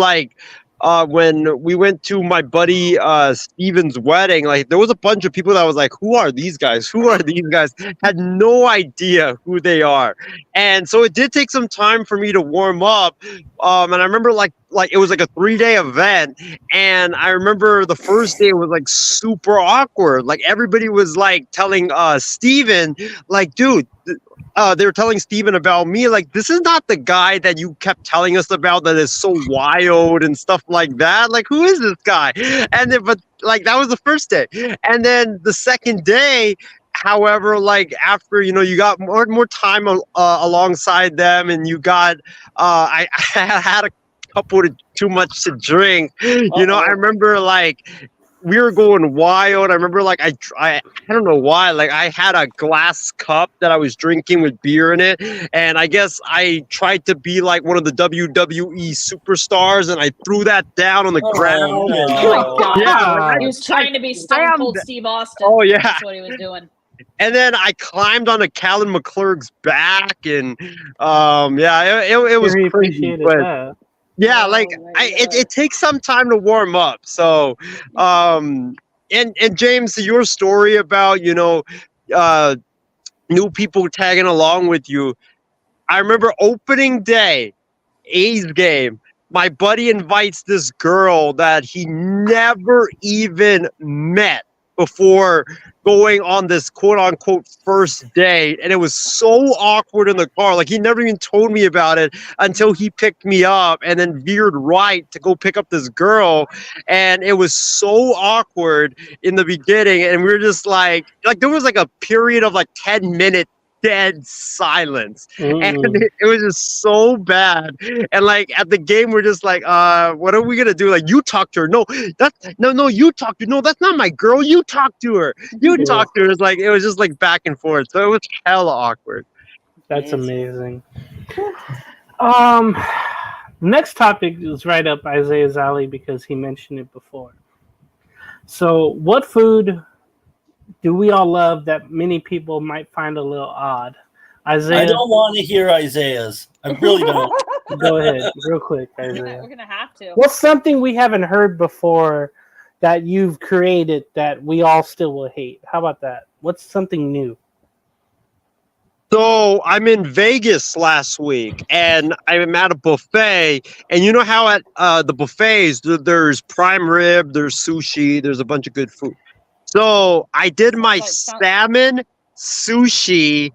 when we went to my buddy Steven's wedding, like there was a bunch of people that was like, who are these guys? Who are these guys? Had no idea who they are. And so it did take some time for me to warm up. And I remember like it was like a 3-day event. And I remember the first day was like super awkward. Like everybody was like telling Steven, like, dude, they were telling Steven about me, like, this is not the guy that you kept telling us about that is so wild and stuff like that. Like, who is this guy? And then, but like, that was the first day. And then the second day, however, like after, you got more time alongside them and you got, I had a couple too much to drink. I remember like, we were going wild. I remember like I don't know why, like I had a glass cup that I was drinking with beer in it, and I guess I tried to be like one of the WWE superstars, and I threw that down on the ground. Oh my God! Yeah, he was trying to be Stone Cold Steve Austin. Oh yeah, that's what he was doing. And then I climbed onto Callan McClurg's back, and it was crazy. But, yeah, like it takes some time to warm up. So, and James, your story about new people tagging along with you. I remember opening day, A's game. My buddy invites this girl that he never even met. before going on this quote unquote first date, and it was so awkward in the car. Like he never even told me about it until he picked me up and then veered right to go pick up this girl, and it was so awkward in the beginning, and we were just like there was like a period of like 10 minutes dead silence, and it was just so bad. And like at the game we're just like, what are we gonna do? Like, you talk to her. No, you talk to her. No, that's not my girl. You talk to her. You talk to her. It's like it was just like back and forth, so it was hella awkward. That's amazing. Next topic is right up Isaiah's alley because he mentioned it before. So what food do we all love that many people might find a little odd? Isaiah, I don't want to hear Isaiah's. I really don't. Go ahead, real quick, Isaiah. We're gonna have to. What's something we haven't heard before that you've created that we all still will hate? How about that? What's something new? So I'm in Vegas last week, and I'm at a buffet. And you know how at the buffets there's prime rib, there's sushi, there's a bunch of good food. So I did my salmon sushi,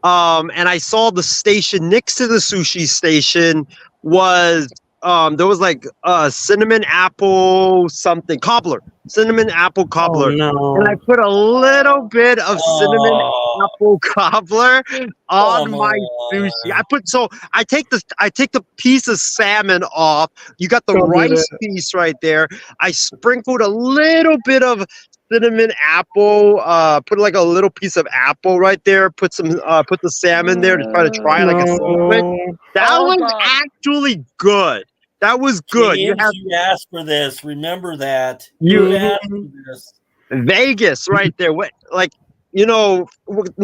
and I saw the station next to the sushi station was there was like cinnamon apple something cobbler, cinnamon apple cobbler, and I put a little bit of cinnamon apple cobbler on my sushi. I take the piece of salmon off. You got the rice piece right there. I sprinkled a little bit of cinnamon apple, put like a little piece of apple right there, put the salmon there to try like a sandwich. That was actually good. That was good. James, you asked for this. Remember that. You asked for this. Vegas right there.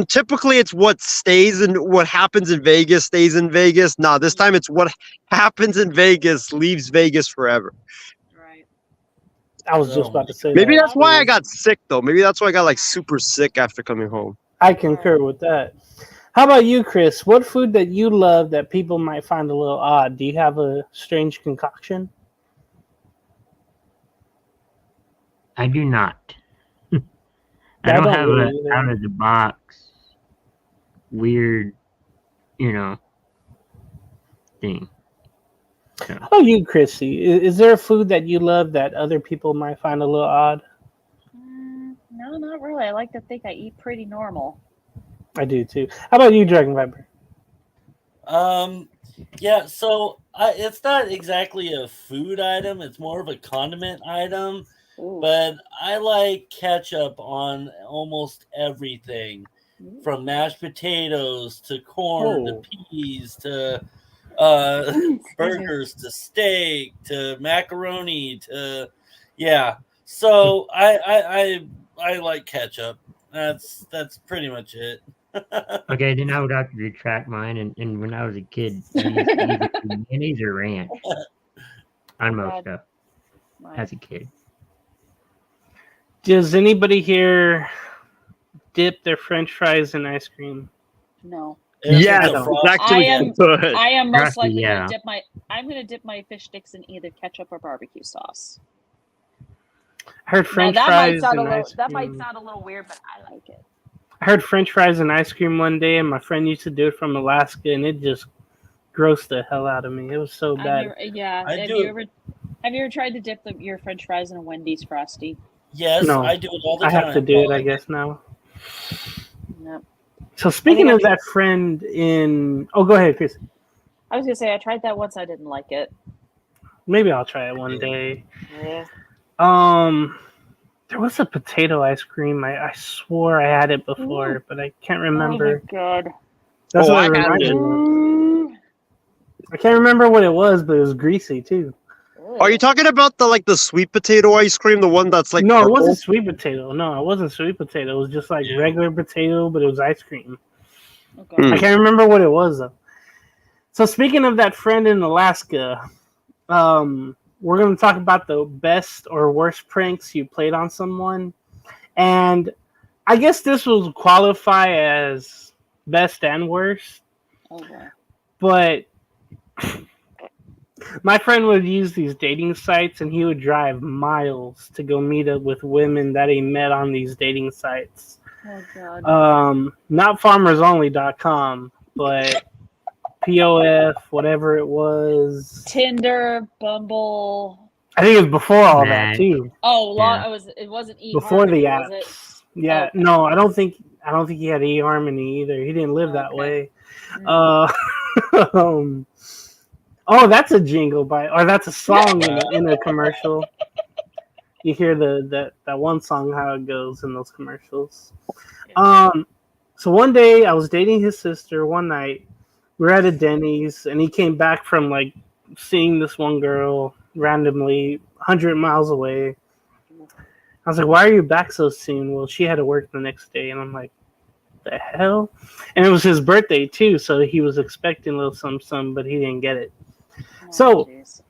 Typically it's what happens in Vegas stays in Vegas. Nah, this time it's what happens in Vegas leaves Vegas forever. I was just about to say maybe that's why I got sick, though. Maybe that's why I got like super sick after coming home. I concur with that. How about you, Chris? What food that you love that people might find a little odd? Do you have a strange concoction? I do not. I don't have a out of the box weird, thing. So. How about you, Chrissy? Is there a food that you love that other people might find a little odd? No, not really. I like to think I eat pretty normal. I do too. How about you, Dragon Viper? Yeah. So it's not exactly a food item. It's more of a condiment item. Ooh. But I like ketchup on almost everything, from mashed potatoes to corn to peas to burgers to steak to macaroni to so I like ketchup. That's pretty much it. Okay, then I would have to retract mine, and when I was a kid I used to either mayonnaise or ranch on most stuff as a kid. Does anybody here dip their French fries in ice cream? No. Yeah, I am most likely going to dip my fish sticks in either ketchup or barbecue sauce. I heard French fries that might sound a little weird, but I like it. I heard French fries and ice cream one day, and my friend used to do it from Alaska, and it just grossed the hell out of me. It was so bad. Have you ever tried to dip your French fries in a Wendy's Frosty? Yes, no, I do it all the time. I have to do it, I guess, now. Yep. So speaking of that friend oh, go ahead, Chris. I was going to say, I tried that once. I didn't like it. Maybe I'll try it one day. Yeah. There was a potato ice cream. I swore I had it before, but I can't remember. Oh, my God. That's what I reminded me. I can't remember what it was, but it was greasy, too. Are you talking about the sweet potato ice cream, the one that's like no, purple? It wasn't sweet potato. No, it wasn't sweet potato. It was just like regular potato, but it was ice cream. Okay. I can't remember what it was though. So speaking of that friend in Alaska, we're going to talk about the best or worst pranks you played on someone, and I guess this will qualify as best and worst. Okay. But My friend would use these dating sites, and he would drive miles to go meet up with women that he met on these dating sites. Oh God. Not farmersonly.com, but POF, whatever it was. Tinder, Bumble. I think it was before all that Match. too. Oh, Yeah. it wasn't Before the eHarmony, was it? apps. Yeah, Okay. no, I don't think he had eHarmony either. He didn't live that Okay. way. Mm. Oh, that's a jingle or that's a song in a commercial. You hear that one song how it goes in those commercials. So one day I was dating his sister. One night we were at a Denny's, and he came back from like seeing this one girl randomly 100 miles away. I was like, "Why are you back so soon?" Well, she had to work the next day, and I'm like, "The hell?" And it was his birthday too, so he was expecting a little something, but he didn't get it. Oh, So geez.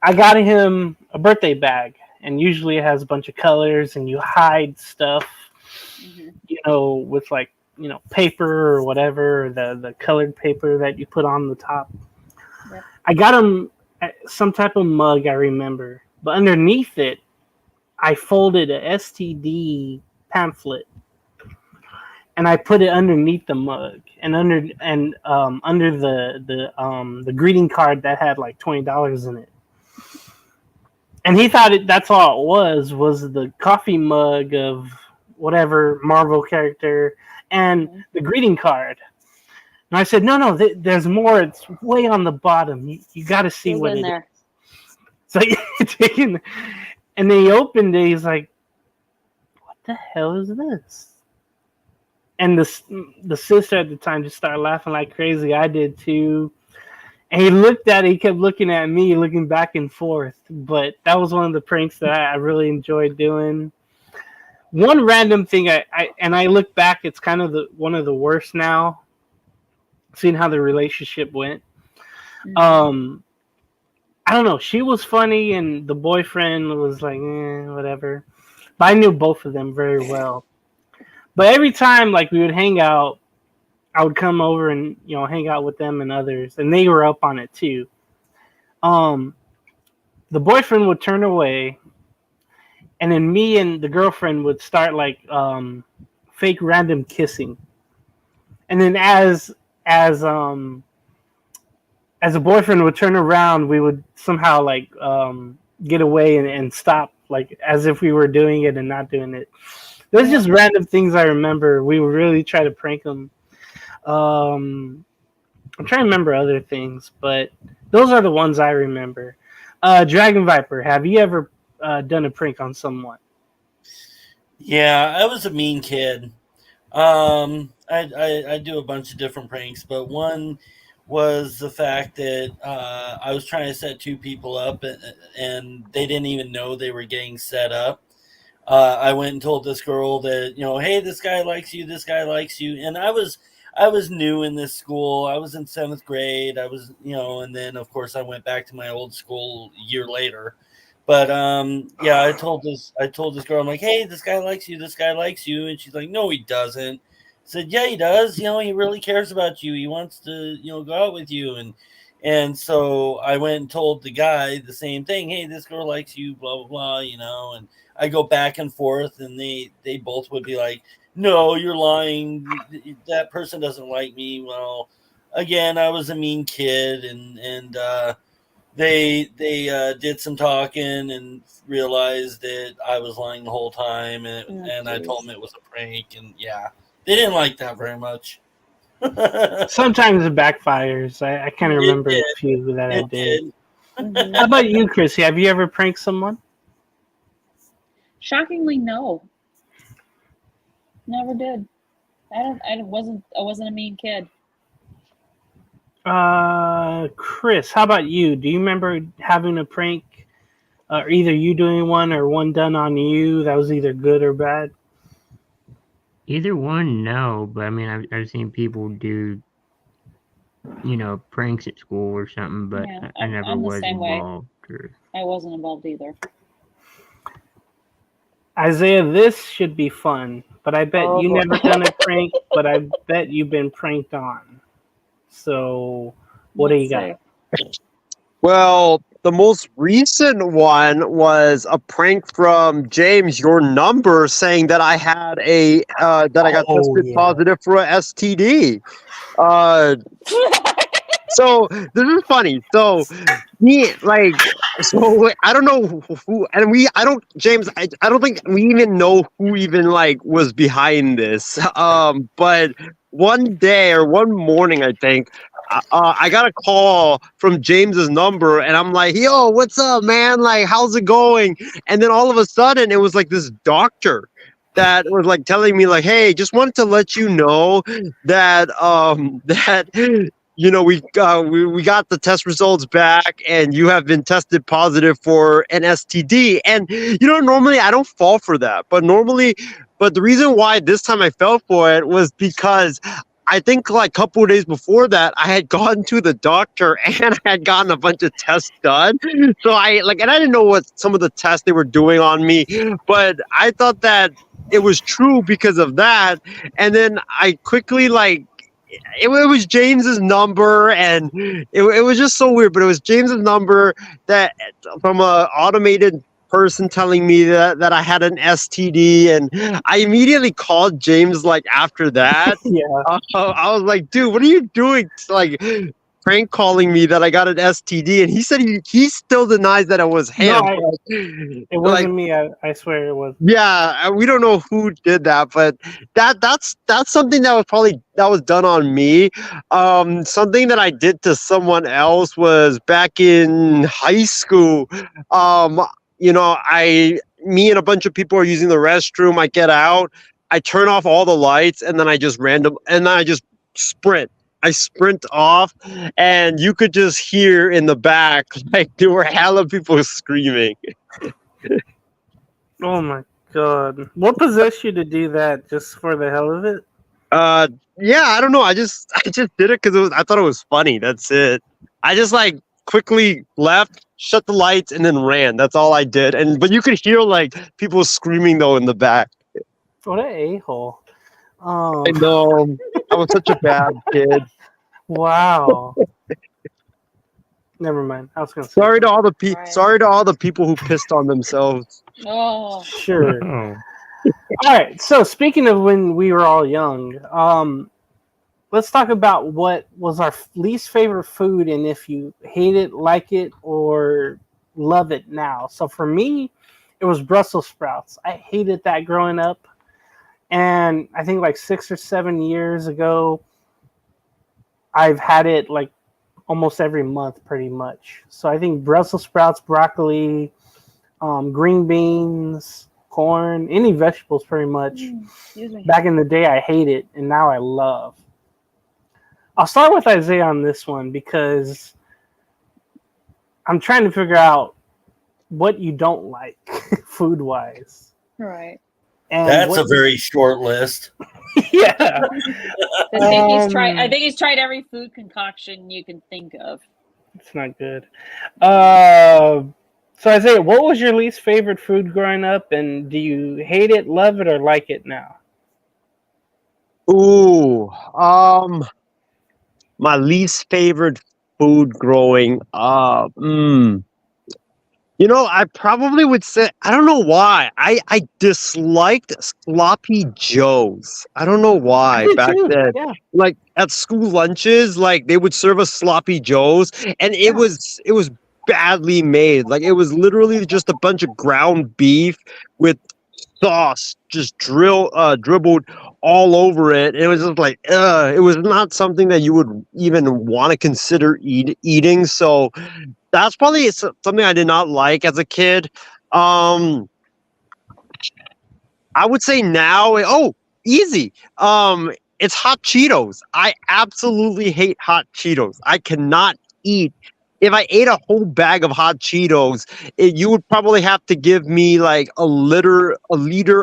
I got him a birthday bag, and usually it has a bunch of colors, and you hide stuff, Mhm. with like paper or whatever, the colored paper that you put on the top. Yep. I got him some type of mug, I remember, but underneath it, I folded a STD pamphlet, and I put it underneath the mug, and under the greeting card that had like $20 in it. And he thought that's all it was the coffee mug of whatever Marvel character and the greeting card. And I said, no, there's more. It's way on the bottom. You got to see Dig what in it there. is. So taking, and then he opened it. He's like, "What the hell is this?" And the sister at the time just started laughing like crazy. I did too. And he looked at it. He kept looking at me, looking back and forth. But that was one of the pranks that I really enjoyed doing. One random thing I look back, it's kind of one of the worst now, seeing how the relationship went. Mhm. I don't know. She was funny, and the boyfriend was like, whatever. But I knew both of them very well. But every time, like, we would hang out, I would come over and hang out with them and others, and they were up on it too. The boyfriend would turn away, and then me and the girlfriend would start like fake random kissing, and then as the boyfriend would turn around, we would somehow like get away and stop, like as if we were doing it and not doing it. There's just random things I remember. We would really try to prank them. I'm trying to remember other things, but those are the ones I remember. Dragon Viper, have you ever done a prank on someone? Yeah, I was a mean kid. I do a bunch of different pranks, but one was the fact that I was trying to set two people up, and they didn't even know they were getting set up. I went and told this girl that, hey, this guy likes you, and I was new in this school. I was in 7th grade. I was, and then of course I went back to my old school a year later. But yeah, I told this girl, I'm like, hey, this guy likes you, and she's like, no, he doesn't. I said, yeah, he does. He really cares about you. He wants to, go out with you, and so I went and told the guy the same thing. Hey, this girl likes you, blah blah blah, and I go back and forth, and they both would be like, no, you're lying. That person doesn't like me. Well, again, I was a mean kid, and they did some talking and realized that I was lying the whole time, and I told them it was a prank, and yeah, they didn't like that very much. Sometimes it backfires. I kind of remember a few that I did. How about you, Chrissy? Have you ever pranked someone? Shockingly, no. Never did. I wasn't a mean kid. Chris, how about you? Do you remember having a prank, or either you doing one or one done on you that was either good or bad? Either one, no. But I mean, I've seen people do, pranks at school or something, but Yeah, I never I'm the was same way. involved. I wasn't involved either. Isaiah, this should be fun, but I bet you never done a prank, but I bet you've been pranked on. So, what do you got? Well, the most recent one was a prank from James, your number, saying that I had that I got Oh, tested yeah. positive for a STD. Uh, so this is funny. So me like so I don't know who and we I don't James I don't think we even know who even like was behind this. But one day or one morning I think I got a call from James's number and I'm like, yo, what's up, man? Like, how's it going? And then all of a sudden it was like this doctor that was like telling me like, hey, just wanted to let you know that that we got the test results back, and you have been tested positive for an STD. And normally I don't fall for that, but the reason why this time I fell for it was because I think like a couple of days before that, I had gone to the doctor and I had gotten a bunch of tests done. So and I didn't know what some of the tests they were doing on me, but I thought that it was true because of that. And then I quickly it was James's number, and it was just so weird. But it was James's number that from a automated person telling me that I had an STD, and I immediately called James like after that. Yeah. I was like, dude, what are you doing? Like prank calling me that I got an STD, and he said he still denies that it was him. No, it Like, wasn't me. I swear it was. yeah, we don't know who did that, but that's something that was done on me. Something that I did to someone else was back in high school. Me and a bunch of people are using the restroom. I get out, I turn off all the lights, and then I just sprint. I sprint off, and you could just hear in the back like there were hella people screaming. Oh my god! What possessed you to do that? Just for the hell of it? Yeah, I don't know. I just did it because I thought it was funny. That's it. I just like quickly left, shut the lights, and then ran. That's all I did. But you could hear like people screaming though in the back. What a a-hole! I know. I was such a bad kid. Wow. Never mind. I was gonna say Sorry to all the Right. sorry to all the people who pissed on themselves. Oh, sure. Oh, All right. So speaking of when we were all young, let's talk about what was our least favorite food, and if you hate it, like it, or love it now. So for me, it was Brussels sprouts. I hated that growing up, and I think like 6 or 7 years ago, I've had it like almost every month, pretty much. So I think Brussels sprouts, broccoli, green beans, corn, any vegetables, pretty much. excuse me. Back in the day, I hated, and now I love. I'll start with Isaiah on this one because I'm trying to figure out what you don't like food wise. Right. And That's a very short list. yeah. I think he's tried every food concoction you can think of. It's not good. So Isaiah, what was your least favorite food growing up, and do you hate it, love it, or like it now? Ooh, my least favorite food growing up. I probably would say I don't know why. I disliked sloppy joes. I don't know why back then. Yeah. Like at school lunches, like they would serve us sloppy joes, and it was badly made. Like it was literally just a bunch of ground beef with sauce just dribbled all over it. It was just like it was not something that you would even want to consider eating. So that's probably something I did not like as a kid. I would say now, easy. It's hot Cheetos. I absolutely hate hot Cheetos. I cannot eat. If I ate a whole bag of hot Cheetos, you would probably have to give me like a liter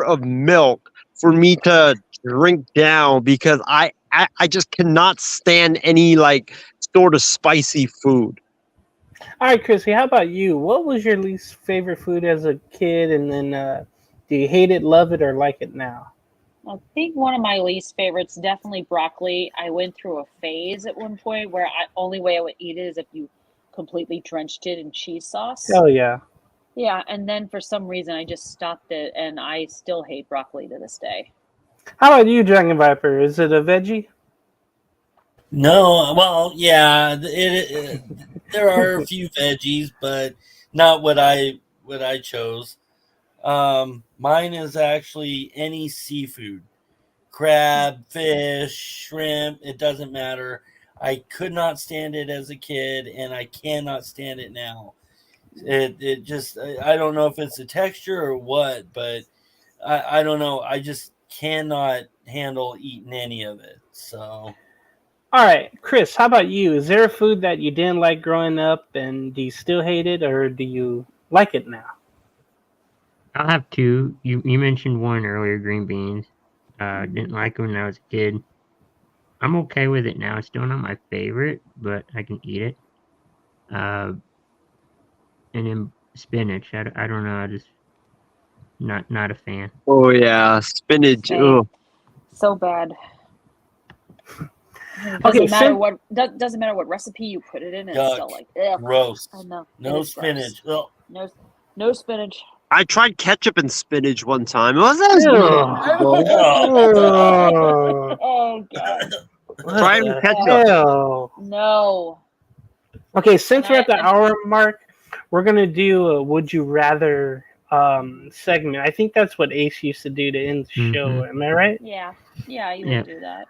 of milk for me to drink down because I just cannot stand any like sort of spicy food. All right, Chrissy, how about you? What was your least favorite food as a kid, and then do you hate it, love it, or like it now? I think one of my least favorites, definitely broccoli. I went through a phase at one point where only way I would eat it is if you completely drenched it in cheese sauce. Hell yeah. Yeah, and then for some reason I just stopped it, and I still hate broccoli to this day. How about you, Dragon Viper? Is it a veggie? No, well, yeah, there are a few veggies, but not what I chose. Mine is actually any seafood, crab, fish, shrimp. It doesn't matter. I could not stand it as a kid, and I cannot stand it now. It just I don't know if it's the texture or what, but I don't know. I just cannot handle eating any of it. So. All right, Chris, how about you? Is there a food that you didn't like growing up, and do you still hate it, or do you like it now? I'll have two. You mentioned one earlier, green beans. Didn't like them when I was a kid. I'm okay with it now. It's still not my favorite, but I can eat it. And then spinach. I don't know. I just not a fan. Oh yeah, spinach. Same. Oh, So bad. It Okay, doesn't matter what recipe you put it in, it's Yuck. still like ugh. Gross. I know. No It is spinach. gross. Ugh. No spinach. I tried ketchup and spinach one time. It wasn't as good. Oh god. Try What the ketchup. hell? No. Okay, since we're at the And hour mark, we're gonna do a "Would You Rather" segment. I think that's what Ace used to do to end the show. Mhm. Am I right? Yeah, you Yeah. would do that.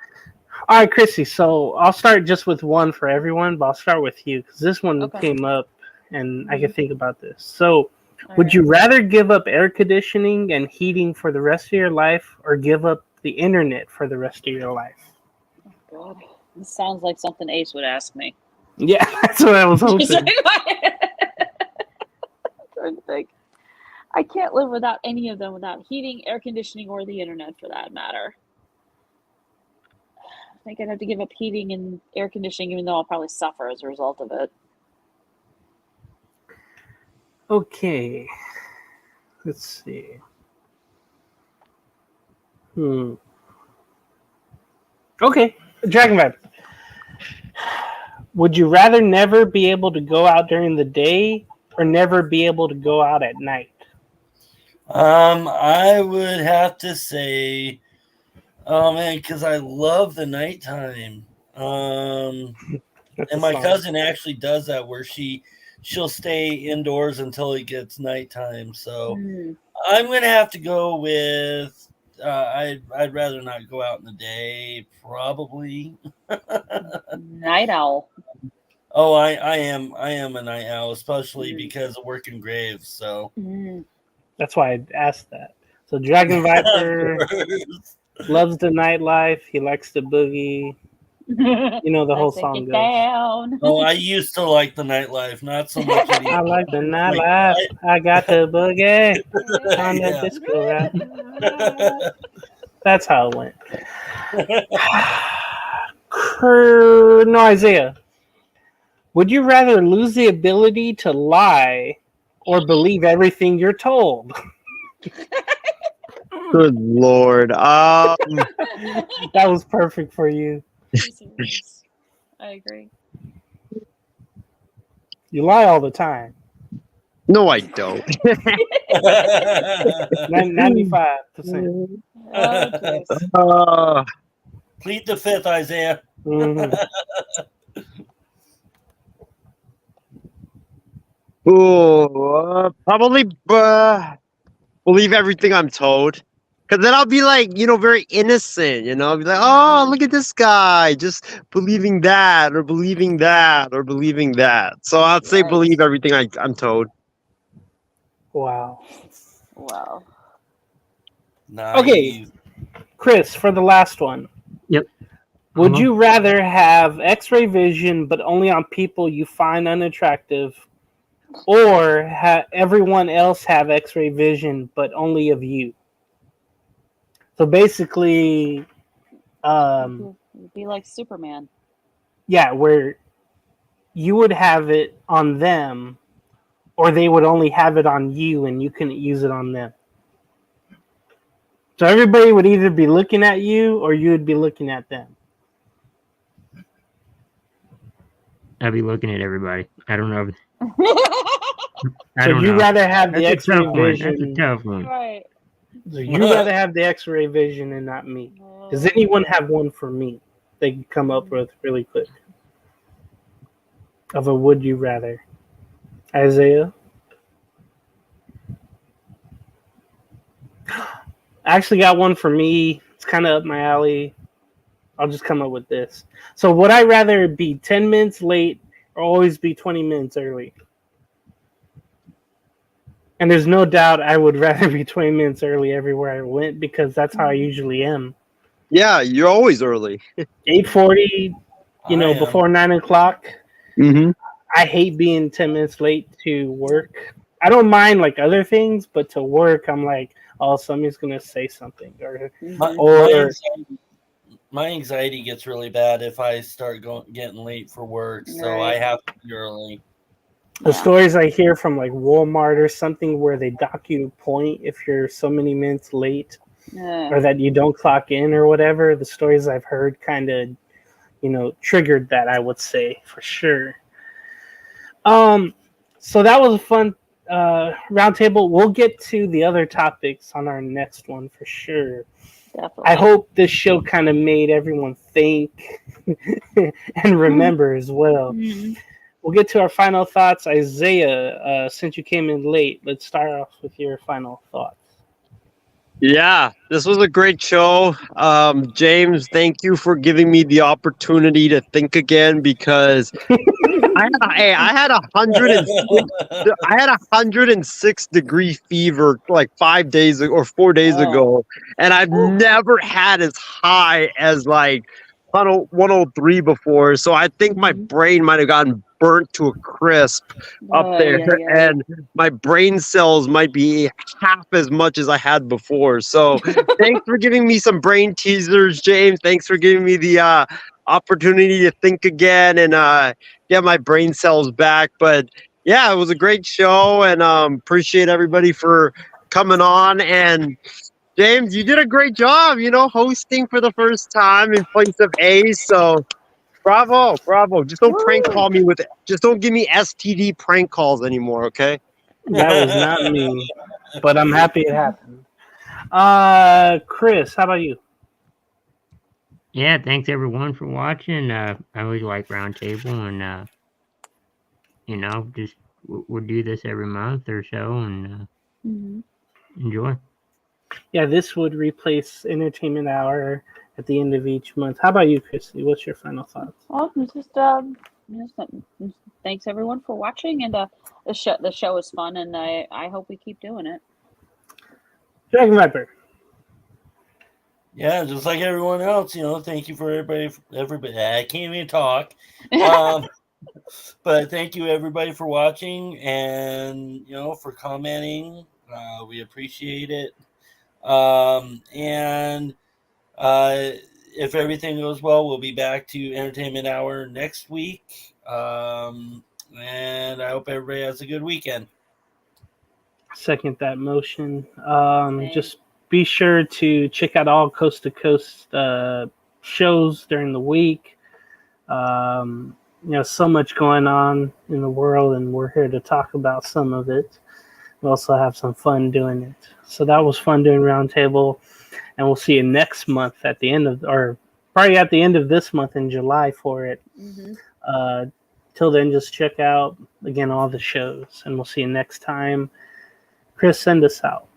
All right, Chrissy. So I'll start just with one for everyone, but I'll start with you because this one Okay. came up, and I can think about this. So, All would right. you rather give up air conditioning and heating for the rest of your life, or give up the internet for the rest of your life? God, this sounds like something Ace would ask me. Yeah, that's what I was hoping. I'm trying to think. I can't live without any of them, without heating, air conditioning, or the internet for that matter. I think I'd have to give up heating and air conditioning, even though I'll probably suffer as a result of it. Okay. Let's see. Okay, Dragon Vibe. Would you rather never be able to go out during the day or never be able to go out at night? I would have to say, oh man, because I love the nighttime. That's And a my song. cousin actually does that where she'll stay indoors until it gets nighttime. So I'm gonna have to go with I'd rather not go out in the day, probably. Night owl. Oh, I am a night owl, especially because of working graves. So That's why I asked that. So Dragon Viper loves the nightlife. He likes the boogie. You know the whole song Get goes. down. Oh, I used to like the nightlife, not so much anymore. I like the nightlife. I got the boogie on the Yeah. disco rap. That's how it went. No, Isaiah. Would you rather lose the ability to lie or believe everything you're told? Good Lord. That was perfect for you. I agree. You lie all the time. No, I don't. 95%. Oh, jeez. Plead the fifth, Isaiah. Mhm. Probably believe everything I'm told. Because then I'll be like, very innocent, I'll be like, oh, look at this guy, just believing that, or believing that, or believing that. So I'd say Right. believe everything I'm told. Wow. Naive. Okay, Chris, for the last one. Yep. Would you rather have X-ray vision, but only on people you find unattractive, or everyone else have X-ray vision, but only of you? So basically, You'd be like Superman. yeah, where you would have it on them, or they would only have it on you, and you couldn't use it on them. So everybody would either be looking at you, or you would be looking at them. I'd be looking at everybody. I don't know. So you rather have the That's a X-ray tough one. That's a vision? tough one. Right. So you rather have the X-ray vision and not me? Does anyone have one for me? They can come up with really quick. Of a would you rather, Isaiah? I actually got one for me. It's kind of up my alley. I'll just come up with this. So would I rather be 10 minutes late or always be 20 minutes early? And there's no doubt I would rather be 20 minutes early everywhere I went because that's how I usually am. Yeah, you're always early. 8:40, before 9 o'clock. Mm-hmm. I hate being 10 minutes late to work. I don't mind like other things, but to work, I'm like, oh, somebody's going to say something. My anxiety gets really bad if I start getting late for work, so I have to be early. The stories I hear from like Walmart or something where they dock you a point if you're so many minutes late or that you don't clock in or whatever, the stories I've heard kind of, triggered that, I would say, for sure. So that was a fun roundtable. We'll get to the other topics on our next one for sure. Definitely. I hope this show kind of made everyone think and remember as well. Mm-hmm. We'll get to our final thoughts. Isaiah, since you came in late, let's start off with your final thoughts. Yeah, this was a great show. James, thank you for giving me the opportunity to think again because I had 106 degree fever like 5 days ago or 4 days ago, and I've never had as high as like 103 before. So I think my brain might have gotten burnt to a crisp up there, and my brain cells might be half as much as I had before. So thanks for giving me some brain teasers, James. Thanks for giving me the opportunity to think again and get my brain cells back. But yeah, it was a great show, and appreciate everybody for coming on. And James, you did a great job, hosting for the first time in place of Ace. So bravo. Just don't prank call me just don't give me STD prank calls anymore, okay? That was not me, but I'm happy it happened. Chris, how about you? Yeah, thanks everyone for watching. I always like Roundtable, and just we'll do this every month or so, and enjoy. Yeah, this would replace Entertainment Hour at the end of each month. How about you, Christy? What's your final thoughts? Well, just thanks everyone for watching, and the show is fun, and I hope we keep doing it. Dragon Viper. Yeah, just like everyone else, thank you for everybody. I can't even talk. But thank you everybody for watching and, for commenting. We appreciate it. And if everything goes well, we'll be back to Entertainment Hour next week. And I hope everybody has a good weekend. Second that motion. Just be sure to check out all Coast to Coast shows during the week. So much going on in the world, and we're here to talk about some of it. We also have some fun doing it. So that was fun doing Roundtable, and we'll see you next month at the end of, or probably at the end of this month in July for it. Till then, just check out, again, all the shows, and we'll see you next time. Chris, send us out.